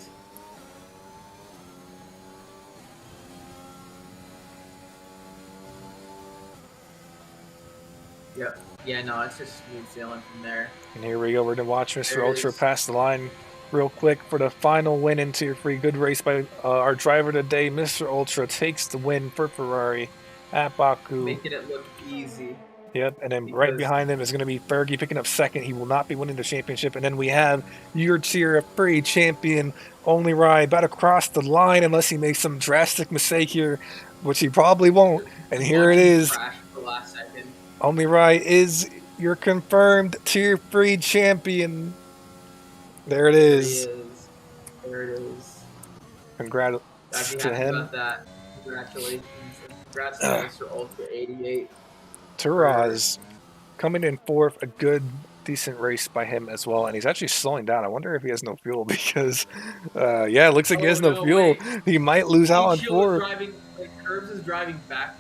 [SPEAKER 2] Yep. Yeah, no, it's just smooth sailing from there.
[SPEAKER 1] And here we go. We're going to watch Mr.
[SPEAKER 2] There
[SPEAKER 1] Ultra
[SPEAKER 2] is.
[SPEAKER 1] pass the line real quick for the final win in tier 3. Good race by our driver today. Mr. Ultra takes the win for Ferrari at Baku.
[SPEAKER 2] Making it look easy.
[SPEAKER 1] Yep, and then right behind him is going to be Fergie picking up second. He will not be winning the championship. And then we have your tier 3 champion, Only Rye, about to cross the line unless he makes some drastic mistake here, which he probably won't. And here it is.
[SPEAKER 2] Crash for the last second.
[SPEAKER 1] Only Rye is your confirmed tier 3 champion. There it is.
[SPEAKER 2] There it is.
[SPEAKER 1] Congrats to him.
[SPEAKER 2] About that. Congratulations. Congrats to Mr. Ultra 88.
[SPEAKER 1] Taraz coming in fourth, a good, decent race by him as well, and he's actually slowing down. I wonder if he has no fuel because, yeah, it looks like he has no fuel. Wait. He might lose out on fourth.
[SPEAKER 2] Curbs is driving back.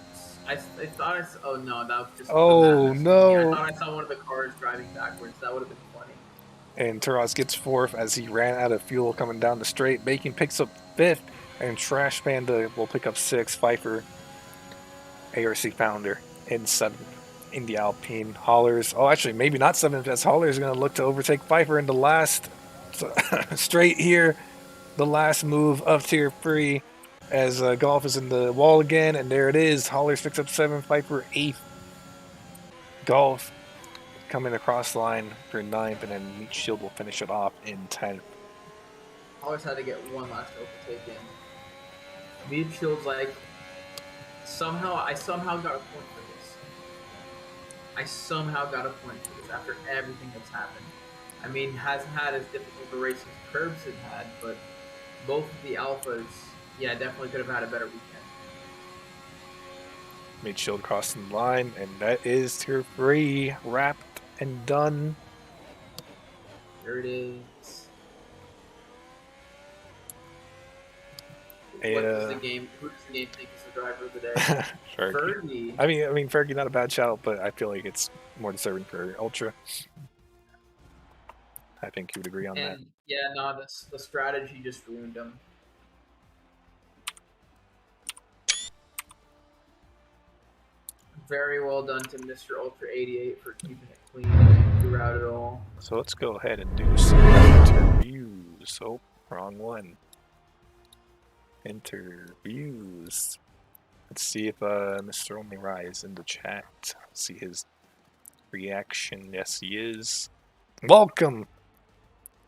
[SPEAKER 2] I thought I saw, oh no, that was just.
[SPEAKER 1] Oh no!
[SPEAKER 2] Yeah, I thought I saw one of the cars driving backwards. That would have been funny.
[SPEAKER 1] And Taraz gets fourth as he ran out of fuel coming down the straight. Bacon picks up fifth, and Trash Panda will pick up sixth. Pfeiffer, ARC founder, in seventh. In the Alpine. Hollers, oh actually maybe not seventh, as Hollers is going to look to overtake Pfeiffer in the last straight here. The last move of tier 3 as Golf is in the wall again, and there it is. Hollers picks up 7th, Pfeiffer 8th. Golf coming across the line for 9th, and then Meat Shield will finish it off in 10th.
[SPEAKER 2] Always had to get one last overtake in. Mead Shield's like, I somehow got a point for this. I somehow got a point for this after everything that's happened. I mean, hasn't had as difficult a race as Curbs had had, but both of the alphas, yeah, definitely could have had a better weekend.
[SPEAKER 1] Meat Shield crossing the line, and that is Tier 3 wrapped and done.
[SPEAKER 2] There it is.
[SPEAKER 1] Who does
[SPEAKER 2] the game think is the driver of the day?
[SPEAKER 1] Fergie. I mean, Fergie, not a bad shout, but I feel like it's more deserving for Ultra. I think you would agree on that.
[SPEAKER 2] Yeah, no, the strategy just ruined him. Very well done to Mr. Ultra 88 for keeping it clean throughout it all.
[SPEAKER 1] So let's go ahead and do some interviews. Oh, wrong one. Interviews. Let's see if Mr. Only Rai is in the chat. Let's see his reaction. Yes, he is. Welcome,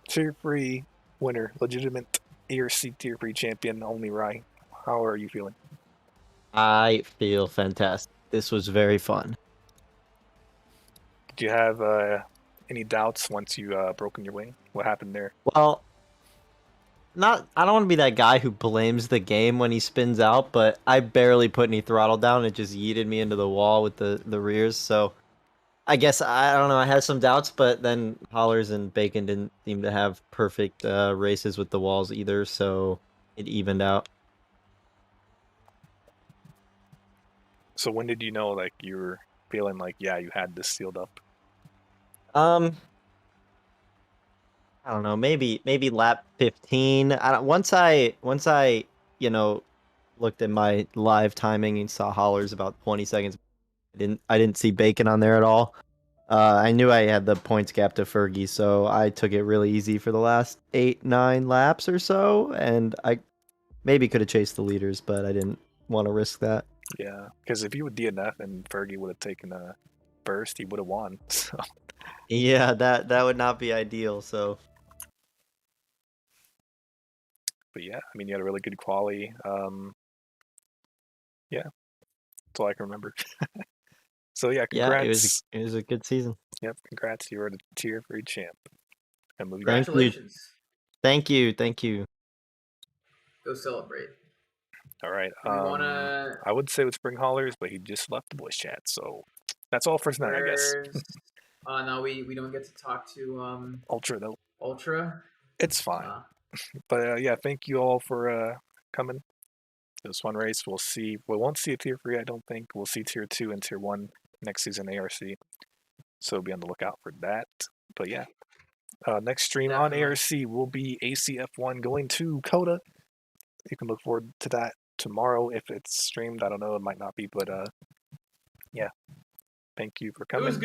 [SPEAKER 1] Tier 3 winner, legitimate ARC Tier 3 champion, Only Rai. How are you feeling?
[SPEAKER 3] I feel fantastic. This was very fun.
[SPEAKER 1] Did you have any doubts once you broken your wing? What happened there?
[SPEAKER 3] Well, I don't want to be that guy who blames the game when he spins out, but I barely put any throttle down. It just yeeted me into the wall with the rears. So I guess, I don't know, I had some doubts, but then Hollers and Bacon didn't seem to have perfect races with the walls either, so it evened out.
[SPEAKER 1] So when did you know, like, you were feeling like, yeah, you had this sealed up?
[SPEAKER 3] I don't know, maybe lap 15. Once I looked at my live timing and saw Hollers about 20 seconds, I didn't see Bacon on there at all. I knew I had the points gap to Fergie, so I took it really easy for the last 8-9 laps or so, and I maybe could have chased the leaders, but I didn't want to risk that.
[SPEAKER 1] Yeah, because if you would DNF and Fergie would have taken a burst, he would have won. So.
[SPEAKER 3] Yeah, that would not be ideal. So.
[SPEAKER 1] But yeah, I mean, you had a really good quali. Yeah, that's all I can remember. So yeah, congrats.
[SPEAKER 3] Yeah, it was a good season.
[SPEAKER 1] Yep, congrats. You were the Tier 3 champ.
[SPEAKER 2] Congratulations.
[SPEAKER 3] Thank you.
[SPEAKER 2] Go celebrate.
[SPEAKER 1] All right. I would say let's bring Hollers, but he just left the voice chat, so that's all for tonight, I guess.
[SPEAKER 2] No, we don't get to talk to
[SPEAKER 1] Ultra though.
[SPEAKER 2] Ultra.
[SPEAKER 1] It's fine. But yeah, thank you all for coming. It was fun race. We'll see. We won't see a Tier 3, I don't think. We'll see Tier 2 and Tier 1 next season ARC. So be on the lookout for that. But yeah. Next stream on ARC will be ACF1 going to Coda. You can look forward to that tomorrow if it's streamed. I don't know, it might not be, but yeah. Thank you for coming.